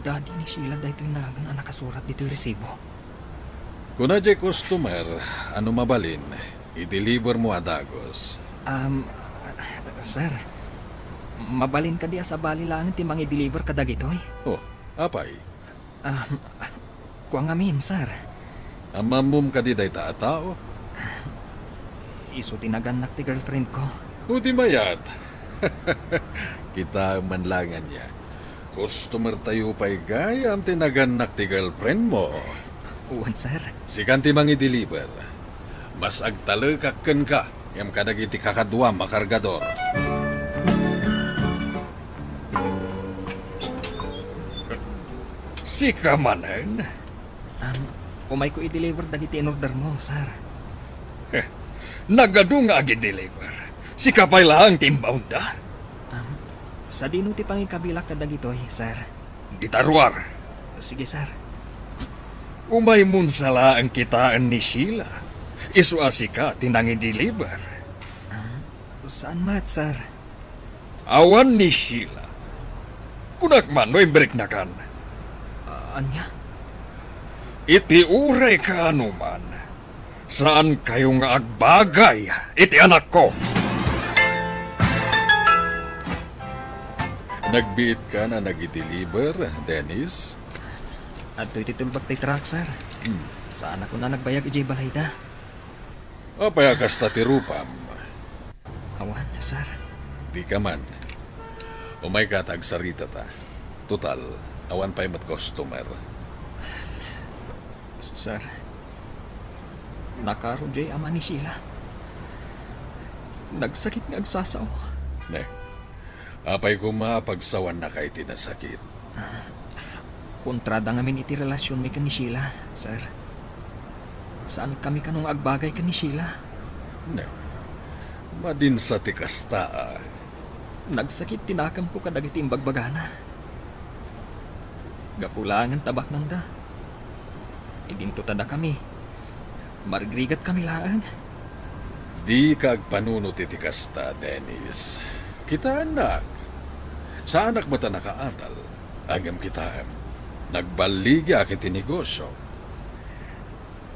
Daddy ni Sheila dahil ito'y na nakasurat dito yung resibo. Kung na jay customer, ano mabalin, i-deliver mo adagos. Sir, mabalin ka diya sa bali lang ti mga i-deliver ka dagitoy. Oh, apay. Kuang amin, sir. Amamum ka di day tao? Iso tinaganak ti girlfriend ko. Buti mayat. Kita manlangan niya. Customer tayo pa'y gayam tinaganak ti girlfriend mo. Uwan, sir. Sikan ti mga i-deliver. Mas agtalakakken ka. Yam kadagiti kakadwa makargador. Sika manen. Umay ko i-deliver dagiti in order mo, sir. Nagado nga agi-deliver. Sika pa'y lang timbaw da. Sa dino ti pangikabilak ka dagitoy, sir. Gitarwar. Sige, sir. Umay mun sala ang kitaan ni Sheila. Isuasi ka tinangi-deliver. Saan mat, sir? Awan ni Sheila. Kunak man no'y break na kan. Anya? Iti uray ka anuman. Saan kayo nga agbagay? Iti anak ko. Nagbiit ka na nag-deliver, Dennis? At ito'y titulbag tay truck, sir. Saan ako na nagbayag ijay balayda? Apay akasta ti rupam. Awan, sir. Di ka man. Umay ka tagsarita ta. Total, awan pa'y mat customer. Sir, nakaroon jay ama ni Sheila. Nagsakit nga agsasaw. Ne, apay ko mapagsawan na kay tinasakit. Kontrada ngamin iti relasyon may ka ni Sheila, sir. Saan kami kanong agbagay ka ni Sheila? Ne, madin sa tikasta. Nagsakit tinakam ko kadagiti imbagbagana. Gapulangan tabak nang da. Idinto tada kami. Margrigat kami laang. Di ka agpanunot iti kasta, Dennis. Kita anak. Sa anak ba ta nakaatal? Agam kita nagbaligya kiti negosyo.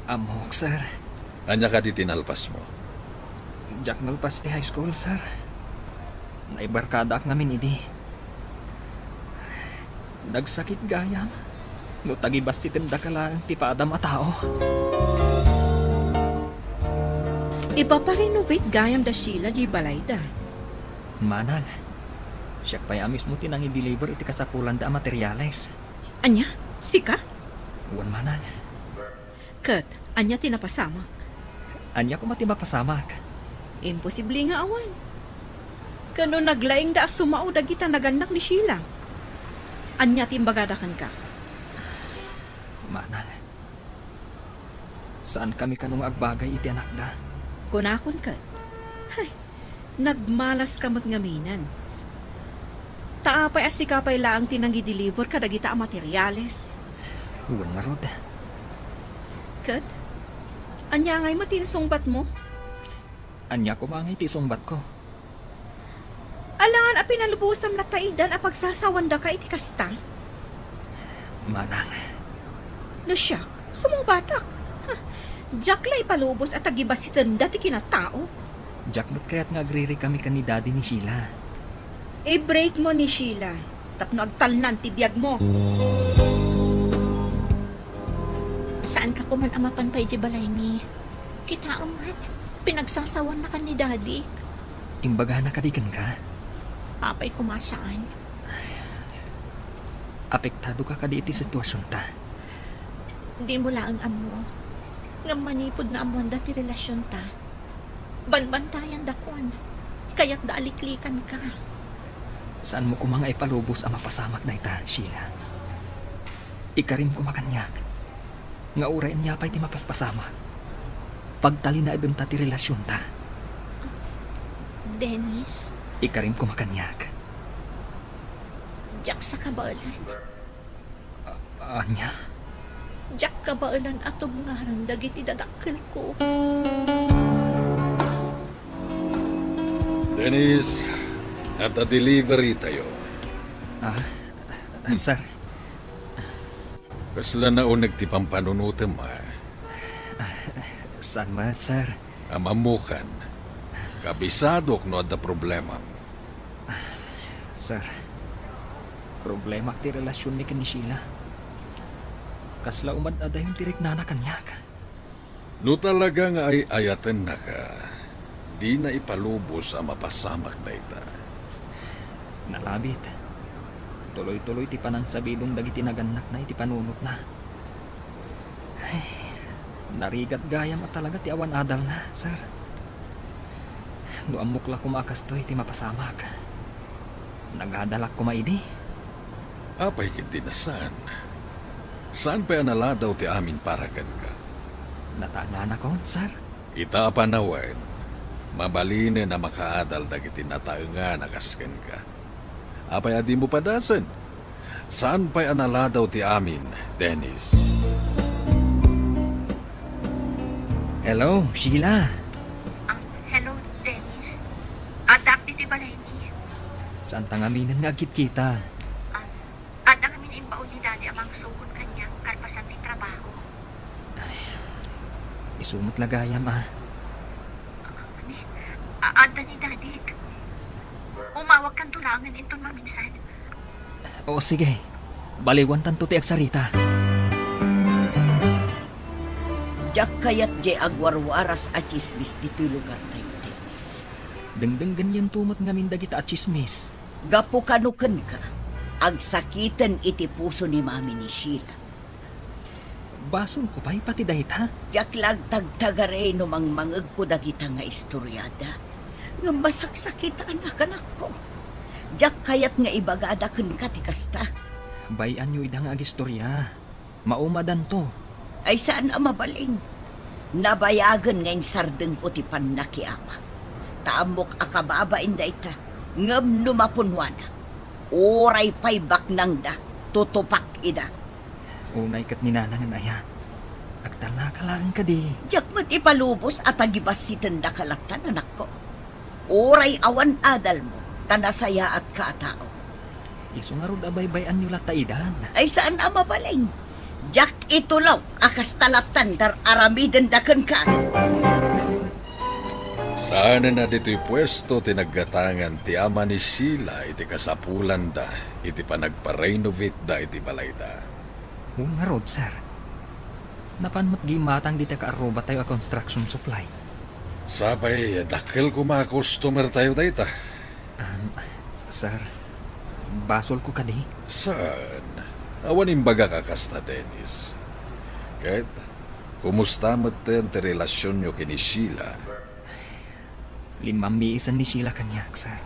Amok, sir. Anya ka di tinalpas mo? Jack nalpas ti high school, sir. Naibarkada ak namin idi. Nagsakit gayam. No tagibas si tinda ka lang ti paadam a tao. Ipaparenovate gayam da Sheila di balayda. Manan. Siya pa yamis mo tinang i-deliver iti kasapulan da materyales. Anya? Sika? Uwan manan. Kat, anya tinapasama. Anya ko matiba pasamak. Imposible nga awan. Kano naglaing da sumao dagita naganak ni Sheila. Anya timbagadakan ka. Manan. Saan kami kanong agbagay iti anak da? Kunakon ka. Hay, nagmalas ka matngaminan. Taapay asikapay laang tinangi-deliver ka dagita ang materyales. Uwan nga rod. Kat, anya ngay matinsungbat mo? Anya ko mga iti sungbat ko. Alangan a pinalubusam na taidan a pagsasawanda ka iti kasta. Manang. No siyak, sumong batak. Jack la ipalubos at agibas si tanda ti kinatao. Jack, ba't kaya't nga agriri kami ka ni daddy ni Sheila? I-break mo ni Sheila. Tapno agtalnan ti biyag mo. Saan ka kuman amapan pa iti balay mi? Kita man, pinagsasawan na ka ni daddy. Imbaga na kadikan ka? Apay kumasaan. apektado ka kadi iti sitwasyon ta. Di mo lang amo. Nga manipod na amuan da ti relasyon ta. Banbantayan da kon. Kaya't da aliklikan ka. Saan mo kumanga ipalubos ang mapasamak na ita, Sheila? Ikarim ko makanyak. Nga urayan niya pa'y ti mapaspasama. Pagtali na ibang ta ti relasyon ta. Dennis, Ikarim ko makanyak. jak sa kabaalan. Anya? Jak kabaalan atog ngaran dagiti dadakkel ko. Dennis, at the delivery tayo. Sir, Kasla na unag ti pampanunutem saan ba, sir? Amamukan. Kabisadok no ada problema. Sir, problema ti relasyon ni kani Sheila. Kasla umad ada yung tirik na kanyak. No talaga nga ay ayatan na ka, di na ipalubos ang mapasamak na ita. Nalabit. Tuloy-tuloy ti panang sabidong dagiti naganak na iti panunot na. Ay, narigat gayam at talaga ti awan adal na, sir. Doon mukla kumakastoy ti mapasamak. Nagadalak kumaidi. Apay kinti na saan? Saan pa analadaw ti amin para kan ka? Natangan ako, sir. Ita panawen, mabalinin na makaadal dagiti nataenga nakasken ka. Apay adi mo padasan? Saan pa'y analadaw ti amin, Dennis? Hello, Sheila. Hello, Dennis. Adak diti balay ni. Saan tangaminan nga agit kita? Adak kami imbaon ni Daddy amang sugod kanya kalpasan ni trabaho. Isumot lagayam, Ada ni Daddy. Umawag kang tulangan ito maminsan. O sige, baliwan tanto ti agsarita. Jak kayat je agwarwaras at chismis dito'y lugar tayo, Dennis. Dengdeng ganyan tumot ngamin dagita at chismis. Gapo kanukan ka, agsakitan iti puso ni mami ni Sheila. Bason ko pa'y pati dahit ha? Jak lagtagtagare no mangmangag ko dagita nga istoryada. Nga masaksakita anak-anak ko. Jak kayat nga ibagadakan ka ti kasta. Bayan nyo idang agistorya. Maumadan to. Ay saan ang mabaling? Nabayagan ngayon sardeng ko ti panakiamak. Taamok akababain da ita. Ngam numapunwana. Oray pa'y baknang da. Tutupak ida. Unay kat ninanangan aya. Agtal na kalaan ka di. Jak mat ipalubos at agibas si tanda kalatan anak ko. Oray awan adal mo. Tanasaya at kaatao. Iso nga rod abay-bayan nyo lataidan. Ay saan ang mabaling? Jak itulaw, akas talatan dar aramiden dakan ka. Saan na dito'y pwesto tinaggatangan ti ama ni Sheila iti kasapulan da, iti panagpa-renovate da iti balay da. Nga rod, sir. Napanmat gimatang di ka aroba tayo a construction supply. Sabay, dakil ko mga customer tayo da ita. Sir, basol ko kadi. Saan? Awan imbaga kakasta, Dennis. Kahit, kumusta mo ten ti relasyon nyo kini Sheila? 5 biisan ni Sheila kanyak, sir.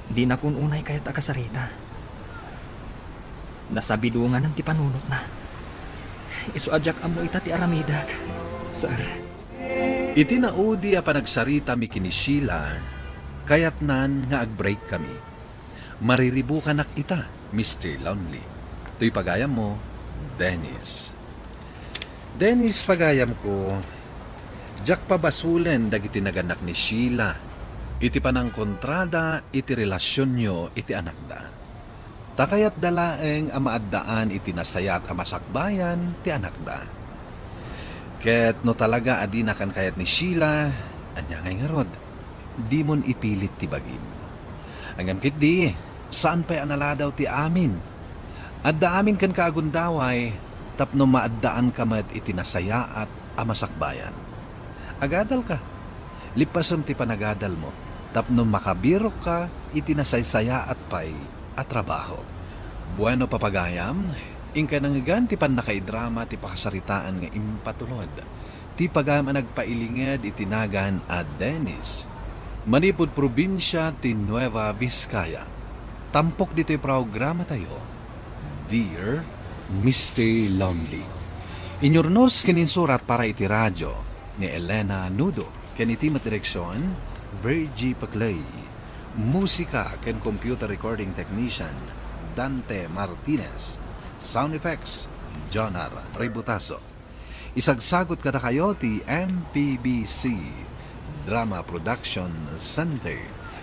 Di na kun unay kaya't akasarita. Nasabidungan ng ti panunot na. Iso adyak amo ita ti aramidag, sir. Itinaudi a panagsarita mi kini Sheila, kayat nan nga ag-break kami. Mariribukan ak ita, Mr. Lonely. To'y pagayam mo, Dennis. Dennis, pagayam ko, jak pabasulen dagiti naganak ni Sheila. Iti panang kontrada, iti relasyon nyo, iti anak da. Takayat dalaeng amaaddaan iti nasayat amasakbayan, ti anak da. Ket no talaga adi na kan kayat ni Sheila, anya ngay nga rod, di mon ipilit ti bagim. Angam kit di, saan pa'y analadaw ti amin? Adda amin kan kaagundaway, tapno maaddaan ka mat itinasaya at amasakbayan. Agadal ka, lipasan ti panagadal mo, tapno makabiro ka itinasaysaya at pay at trabaho. Bueno papagayam, ingka nanggan ti pan nakaidrama ti pakasaritaan nga impatulod. Ti pagam nagpailingad itinagan at Dennis. Manipod probinsya ti Nueva Vizcaya. Tampok dito'y programa tayo. Dear Mr. Longley. Inyornos kininsurat para iti radyo ni Elena Nudo. Kaniti direksyon, Virgie Paclay. Musika ken computer recording technician, Dante Martinez. Sound effects, Jonar Ributaso. Isagsagot kada kayo ti MPBC Drama Production Center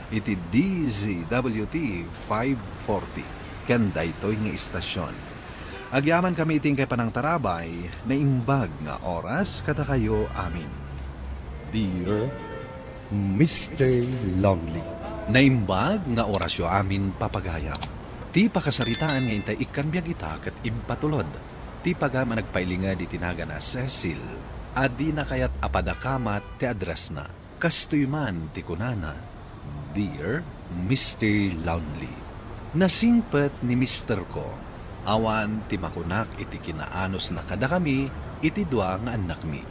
iti DZWT 540 ken daytoy nga istasyon. Agyaman kami iting kay panang tarabay na imbag nga oras kada kayo amin. Dear Mr. Longley. Naimbag nga orasyo amin papagayam. Ti pakasaritaan nga intay ikanbyag ita kat impatulod. Ti pagama nagpailingad itinaga na Cecil. Adi na kayat apadakamat ti address na. Kastoy man ti kunana. Dear Mr. Longley. Nasingpet ni Mr. ko. Awan ti makunak iti kinaanos na kada kami iti dua nga anak mi.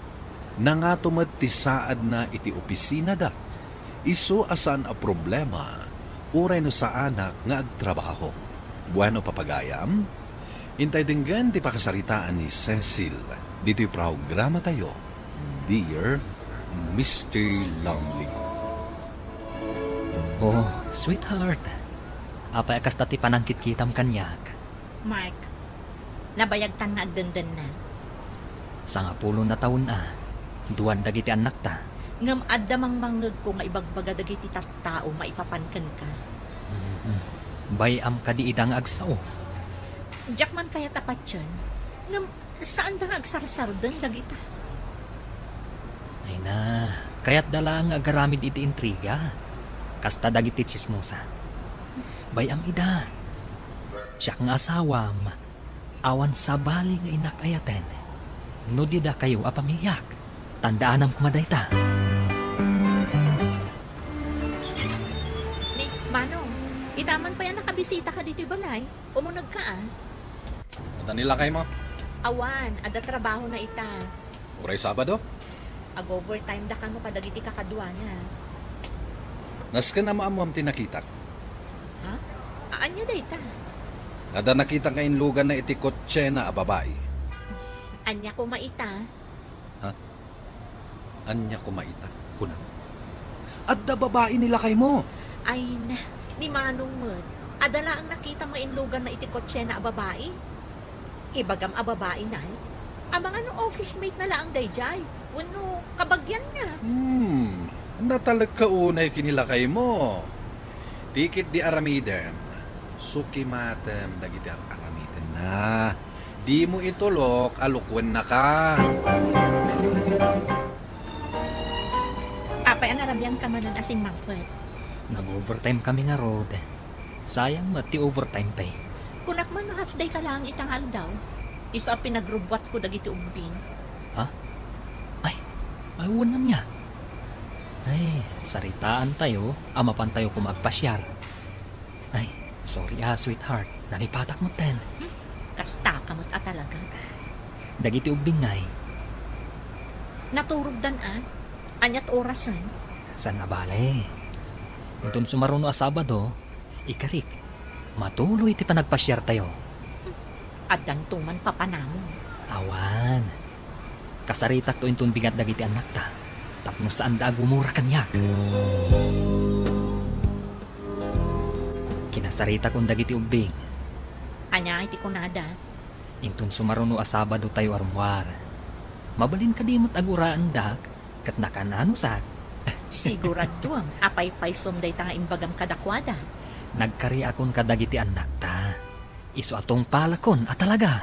Nangatumat ti saad na iti opisina da. Isu asan a problema, uray no sa anak nga agtrabaho. Bueno papagayam, intay dinggan ti pakasaritaan ni Cecil. Dito'y programa tayo, Dear Mr. Longley. Oh, sweetheart. Apay akas tati panangkit kitam kanyak. Mark, nabayagtan nga agdandan na. Sa nga 10 na taon na, duwan dagiti anak ta. Ngam addamang mangngag ko nga ibagbaga dagiti tattao maipapankan ka. Bayam ka di idang agsao. Diyak man kaya tapat yan. Ngam saan da nga agsarsardan dagita? Ay na, kaya't dala ang agaramid iti intriga. Kasta dagiti chismosa. Bayam ida. Siya nga asawam, awan sa bali nga inakayaten. No di da kayo apamiyak. Tandaanam kumadayta. Ni, Manong, itaman pa yan nakabisita ka dito balay. Umunag ka ah. Mata nila kay mo? Awan, ada trabaho na ita. Uray Sabado? Ag-overtime da ka no kadagiti kakadwa na. Nasken na maamuam tinakitak. Ha? Anya da ita? Ada nakita ka inlugan na iti kotse na babae. Anya ko maita. Anya kumaita, kuna. At da babae nila kay mo. Ay na, ni Manong Mud. Adala ang nakita mainlugan na itikotse na babae. Ibagam a babae na. Amang ano office mate na lang dayjay. Uno, kabagyan nga. Natalag ka unay kinilakay mo. Tikit di aramidem. Sukimatem dagiti aramidem na. Di mo itulok, alukwen na ka. Apay ang arabyan ka manan asing mangpet. Nag-overtime kami nga rod. Sayang mati overtime pay. Kunak man half day ka lang itangal daw. Iso ang pinagrubwat ko dagiti umbing. Ha? Ay, wanan niya. Ay, saritaan tayo, amapan tayo kung magpasyar. Ay, sorry sweetheart. Nalipatak mo ten. Kasta kamot at talaga. Dagiti ubing ngay. Naturog dan anyat orasan. San nabale? Itong sumaruno a Sabado, ikarik. Matuloy ti panagpasyar tayo. At dantuman papanamon. Awan. Kasaritak to intong bigat dagiti anak ta. Tapno saan da gumura kanyak. Kinasarita kong dagiti ubing. Anya iti kunada. Intong sumaruno a Sabado tayo armuar. Mabalin ka di mo't aguraan dak. Kat nakanano sa. Sigurado ang apay-pay somday ta nga imbagam kadakwada. Nagkari akon kadagiti anak ta. Iso atong palakon at talaga.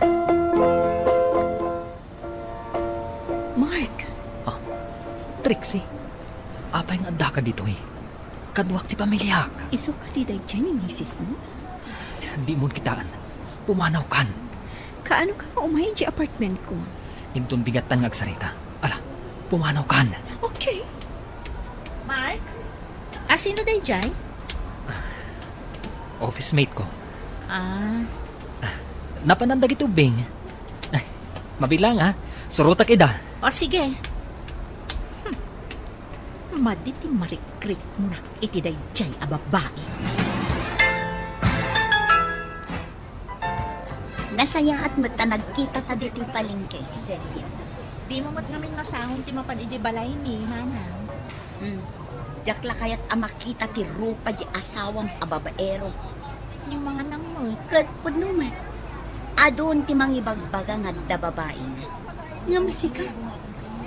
Mark! Trixie, apay nga da ka dito eh. Kadwak ti pamilyak. Iso ka di dyan yung misis mo? Di mo kitaan. Pumanaw kan. Kaano ka nga umay di apartment ko? Intong bigatan nga agsarita. Ala, pumanaw kan. Okay. Mark? Sino day jay? Office mate ko. napanandag itubing. Ay, mabilang ha. Surutak ida. O sige. Maditi marikrik nak iti dayjay a babae. Nasaya at mata nagkita ta dito palengke, Cecil. Di mo mat namin masahon ti mapan iti balay mi, manang. Jakla kayat amakita ti rupa di asawang ababaero. Yung mga nang mo. Kat punuman. Adon ti mangibagbaga nga da babae na. Ngamsi ka.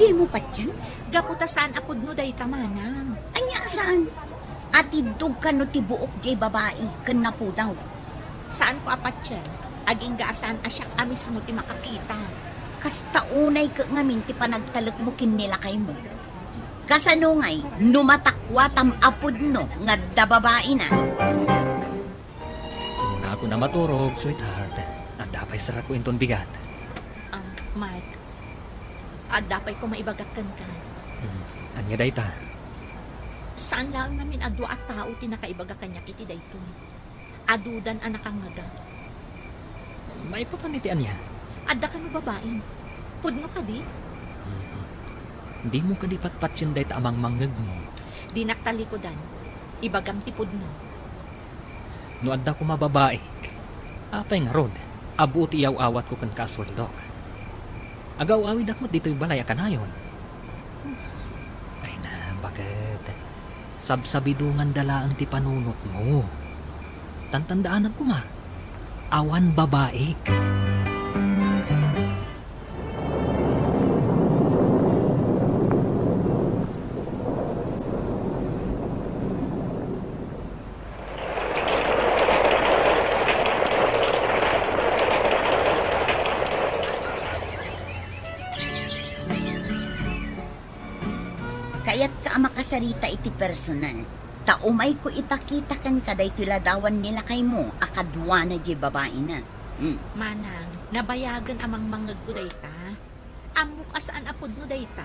Di mo pa dyan? Gaputa saan apod no day tamanang. Anya saan? At idug ka no ti buok di babae. Kan na po daw. Saan ko apat yan? Aging gaasan asyak amis mo ti makakita. Kasta unay ka ngamin ti panagtalak mo kinilakay mo. Kasano ngay, numatakwatam apod no, nga da babae na. Una ako na maturog, sweetheart. At dapay sarak ko inton bigat. Mark, at dapay ko maibagakan ka. Anya dayta? Saan lang namin adwa at tao tinakaibagakan niya kiti dayto? Adudan anak ang maga. May papanitian niya. Adda ka no babaeng. Pudno ka di? Di mo kadipatpatsin day ta amang manggag mo. Di naktalikodan. Ibagam ti pudno. No adda ko mababae. Apay nga rod. Abuti yaw awat ko kan kasuldok. Agaw awid akmat dito'y balay kanayon. Ay na, bakit? Sabsabidungan dala ang ti panunot mo. Tantandaanan ko ma. Awan babaik. Kaya't ka makasarita iti personal. Taumay ko ipakita kan kaday tiladawan nila kay mo, akadwa na di babae na. Manang, nabayagan amang manggag ko dayta. Amok asaan apod no dayta?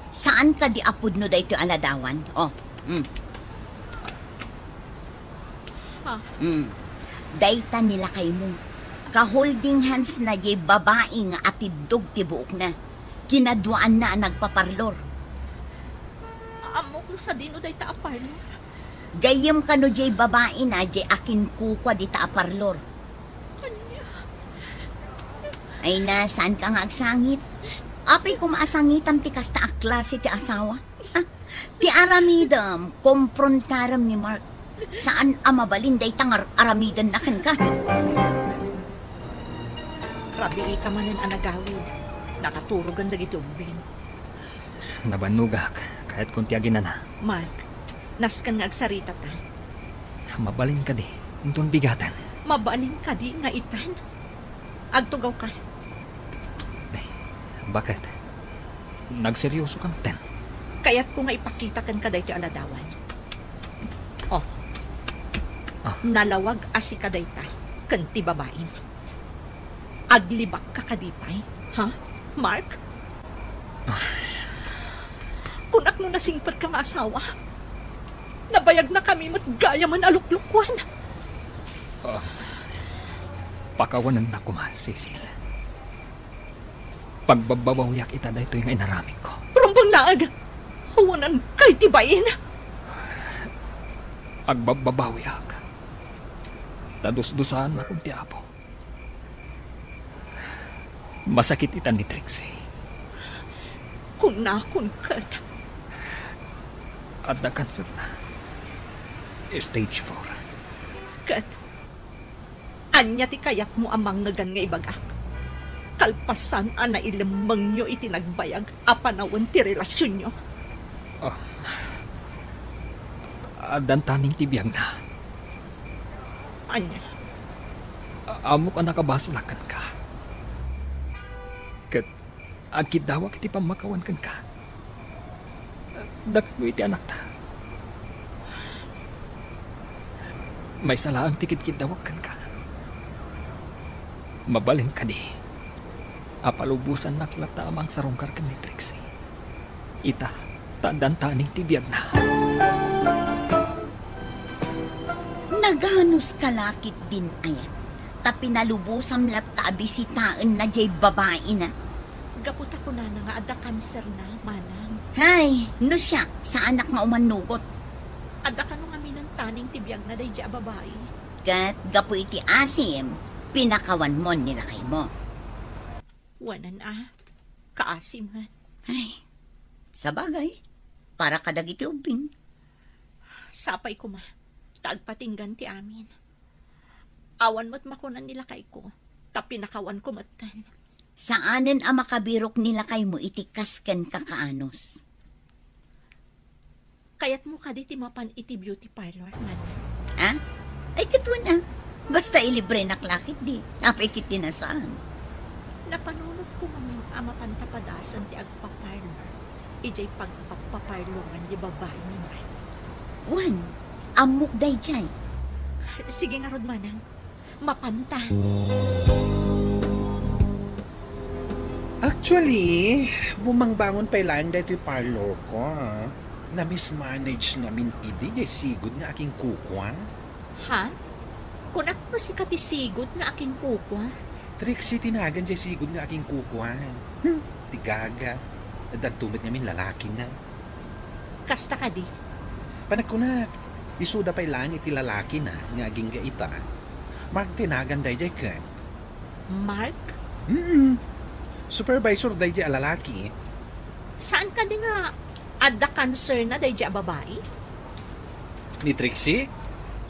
Saan ka di apod no day ti aladawan? Dayta nila kay mo. Ka-holding hands na di babae nga atidog ti buok na. Kinadwaan na nagpaparlor. Amok no sa dino dayta aparlor. Gayem ka no jay babae na jay akin kukwa di ta aparlor. Ay na, saan ka nga agsangit? Apay ko maasangitam ti kasta a klase ti asawa. Ti aramidam, komprontaram ni Mark. Saan amabalin day tangar aramidan na kan ka? Rabi ka manan anagawid. Nakaturogan dagiti ubin. Nabanugak, kahit kung tiyaginan na. Mark, naskan nga agsarita ta. Mabalin ka di, inton bigatan. Mabalin ka di nga itan. Agtugaw ka. Bakit? Nagseryoso kang ten. Kaya't ko nga ipakita kan kaday ti aladawan. Nalawag asi kaday ta, kan ti babaeng. Aglibak ka kadipay, ha? Mark? Kunak mo nasingpat ka nga asawa. Nabayag na kami mat gaya man aluklukwan. Pakawanan na ko man, Cecil. Pagbabawyak ita da ito yung inaramig ko. Rumbang laag! Hawanan kay tibayin! Agbabawyak. Tadus-dusahan na kong tiapo. Masakit ita ni Trixie. Kunakon kat. At the cancer na. Stage 4. Kat. Anya ti kayak mo amang nagan nga ibagak. Kalpasan ana ilamang nyo itinagbayag apanawan ti relasyon nyo. Adantaning tibiyag na. Anya? Amo ka nakabasulakan ka. Kat agkit dawak iti pamakawan kan ka. Dakan mo iti anak ta. May salaang tikit-kit dawak kan ka. Mabalin ka di. Apalubusan naklata amang sarungkar kan ni Trixie. Ita, tadantaning tibiyag na. Naganos kalakit din ayan. ta pinalubusam lat ta abisitaan na jay babae na. Gaputa ko na nga ada cancer na, manang. Hay, no siya, sa anak nga umanugot. Ada ka nung amin ng taning tibiyag na day babae. Kat gapo iti asim, pinakawan mo nilakay mo. Wanan kaasim ha. Ay, sa bagay, para kadagiti ubing. Sapay ko ma, taagpatinggan ti amin. Awan mo't makunan nila kay ko, tapinakawan ko matan. Saanen ang makabirok nila kay mo itikas ken kakaanos? Kayat mo ka di mapan iti beauty parlor, man. Ha? Ay katwan na. Basta ilibre na klakit di. Napikit din na saan. Napanunod ko maming ama pantapadasan ti agpaparlor. Ijay pagpaparlongan di babae ni man. Wan, amok day jay. Sige nga rod manang, mapanta. Actually, bumangbangon pa lang dito yung parlor ko. Na mismanage namin idi, sigod nga aking kukwa. Ha? Kunak mo si katisigod nga aking kukwa? Trixie, tinagan sigod nga aking kukwa. Tigaga. Dan tumit namin lalaki na. Kasta ka di? Panagkunak, isuda pa lang iti lalaki na nga aging gaita. Magtinagan day ka. Mark? Supervisor day lalaki. Saan ka di nga adda cancer na day babae? Ni Trixie?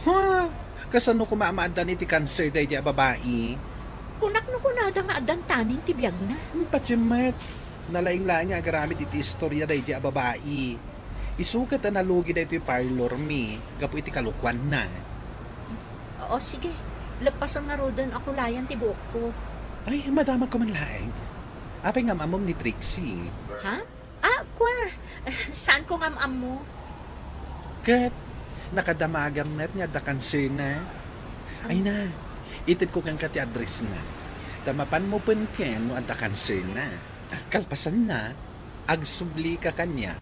Ha? Kasano ko maamaanda ni ti cancer day babae? Kunak no kunada nga adan taning tibiyag na. Patsimet. Nalaing-laing nga agaramit iti istorya day babae. Isukat na nalugi day iti parlor mi. Gapo iti kalukwan na. Oo, sige. Lapasan nga rodan ako layan ti buok ko. Ay, madamag ko man laing. Apay nga mamam ni Trixie. Ha? Kwa. Saan ko nga mo? Kat, nakadamagam net nga da cancer na. Ay na, itid ko kang kati address na. Tamapan mo pun ken no da cancer na. Kalpasan na, agsubli ka kanya.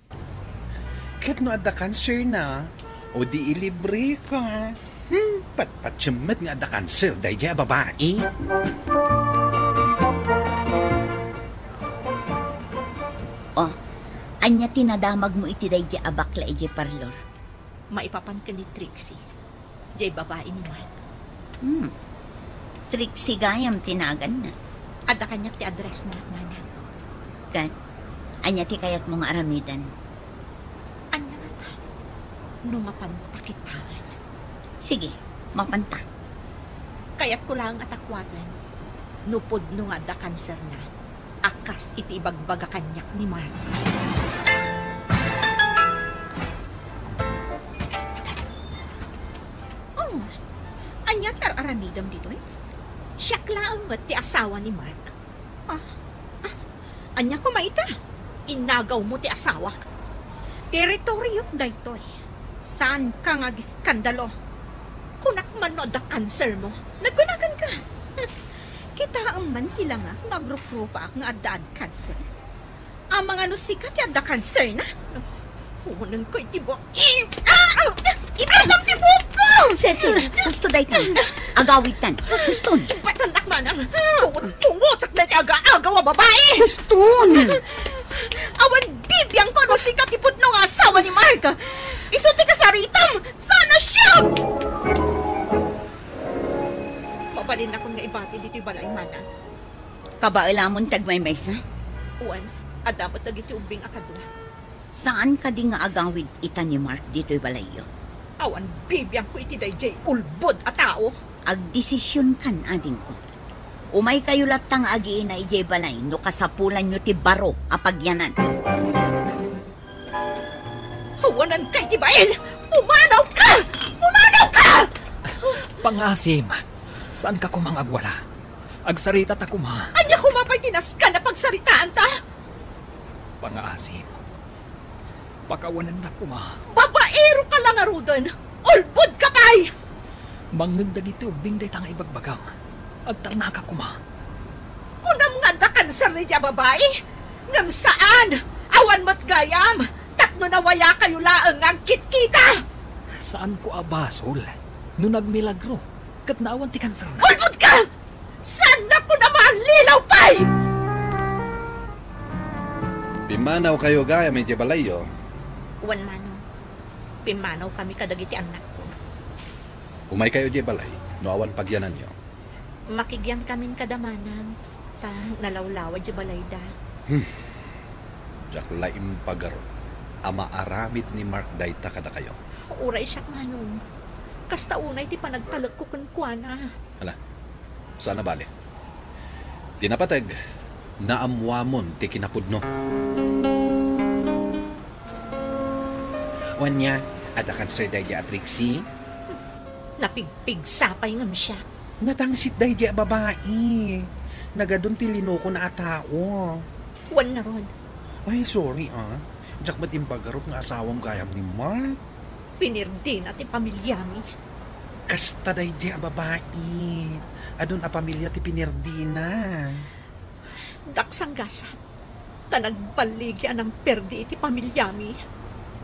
Kat no da cancer na, o di ilibre ka. Patpatsyamit nga da cancer, dahil babae. Oh, anya tinadamag mo iti day abakla iti parlor. Maipapan ka ni Trixie. Jay babae ni Mark. Trixie gayam tinagan na. Ada kanyak ti address na, manang. Kat, anya ti kayat mong aramidan. Anya nga ta? No mapanta kitaan. Sige, mapanta. Kayat ko lang atakwagan. Nupod no nga da cancer na. Akas iti ibagbaga kanyak ni Mark. Oh, anya ti aramidam dito eh? Siya klaang ti asawa ni Mark. Anya ko maita? Inagaw mo ti asawa. Teritoryok daytoy. Saan ka nga giskandalo? Kunak man no da cancer mo. Nagkunagan ka. Kita ang man tila nga nagruprupa ak nga addaan cancer. Ang mga nusikat ti adda cancer na. Huwanan ko itibo. Ipatam ti buhok ko! Cecil, gusto day ka. Agawitan. Guston. Ipatandak manang. Tungotak na ti aga-agaw a babae. Guston! Awan bibiyang ko nusikat ti putno nga asawa ni Mark. Isuti ka sa ritam. Sana siya! Mabalin akong nga ibati dito'y balay manang. Kabailamon tagmaymays na? Uwan, dapat na dito'y ubing akadula. Saan ka di nga agawid ita ni Mark dito'y balayo? Awan bibiyang ko iti dayjay ulbod a tao. Agdesisyon kan ading ko. Umay kayo latang agiin na ijay balay no kasapulan nyo ti baro apagyanan. Hawanan kay tibain! Umanaw ka! Umanaw ka! Pangasim, saan ka kumang agwala? Agsarita ta kuma. Anya kumapay tinas ka na pagsaritaan ta? Pangasim, pakawanan na kuma. Babaero ka lang arudan! Ulbod ka pay! Mangag dagiti ubing day tanga ibagbagam. Agtarna ka kuma. Kunam nga da kanser ni diya babae? Ngam saan? Awan mat gayam! Tatno na waya kayo laang ang kitkita! Saan ko abasol? No nagmilagro. kat naawan ti kanser na. Hulbot ka! Sana ko na malilaw pa'y! Pimanaw kayo gaya medyo balayo. Wan mano, pimanaw kami kadagiti anak ko. Umay kayo di balay, no awan pagyanan nyo. Makigyan kaming kadamanan, ta nalawlawa di balayda. Jak laim pagaro. Ama aramid ni Mark dayta kada kayo. Uray siya manong. Kasta unay ti panagtalag ko kuana. Hala, sana bali. Tinapatag, naamwamon ti kinapudno. Wanya, adakan Sir Daya at Trixie? Napigpig sapay ngam siya. Natangsit Daya babae. Nagadun ti linoko na atao. Wan na ron. Ay, sorry Jak ba't imbagarop nga asawang gayam ni Mark? Pinirdi na ti pamilyami. Kasta Daya babae. Adun a pamilya ti pinerdina. Daksang gasat. Tanagbaligyan ng perdi iti pamilyami.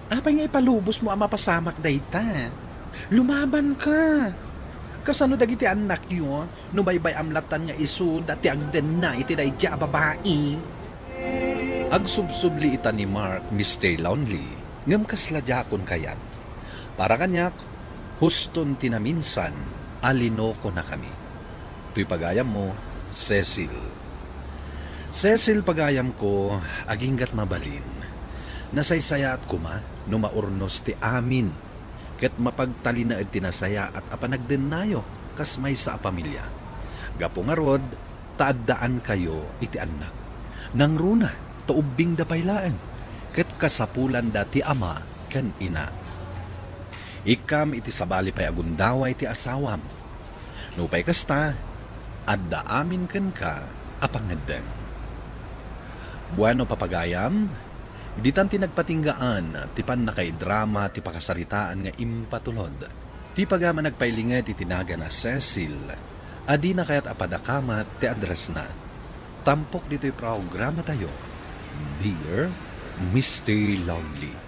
Apay nga ipalubos mo ang mapasamak dayta. Lumaban ka. Kasano dagiti anak yun, nubaybay amlatan nga isu dati agden na iti dayja babae. Agsubsubli ita ni Mark, Mr. Lonely, ngam kasladyakon kayan. Para kanyak, huston tinaminsan, alinoko na kami. Tuy pagayam mo, Cecil. Cecil pagayam ko, aginggat mabalin. Nasaysaya at kuma, no maurnos ti amin. Ket mapagtalina at tinasaya at apanagden nayo, kas may sa pamilya. Gapo nga rod, taaddaan kayo iti anak. Nang runa, taubing dapaylaan. Ket kasapulan dati ama, kan ina. Ikam iti sabali pay agundawa iti asawam. Nupay kasta, adda amin kan ka, apangadeng. Bueno papagayam, di tanti nagpatinggaan, ti pan na kay drama, ti pakasaritaan nga impatulod. Ti pagama nagpailingat itinaga na Cecil, adi na kayat apadakamat ti address na. Tampok dito'y programa tayo, Dear Mr. Lonely.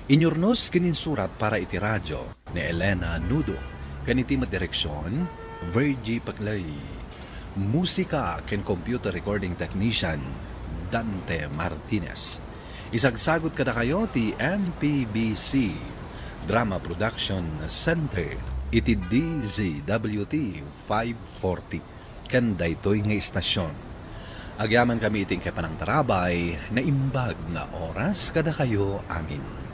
Inyornos kininsurat para iti radyo ni Elena Nudo, kaniti madireksyon, Virgie Paclay. Musika ken computer recording technician, Dante Martinez. Isagsagot kada kayo ti NPBC Drama Production Center iti DZWT 540 kan daytoy nga istasyon. Agyaman kami iting kapanang tarabay na imbag nga oras kada kayo amin.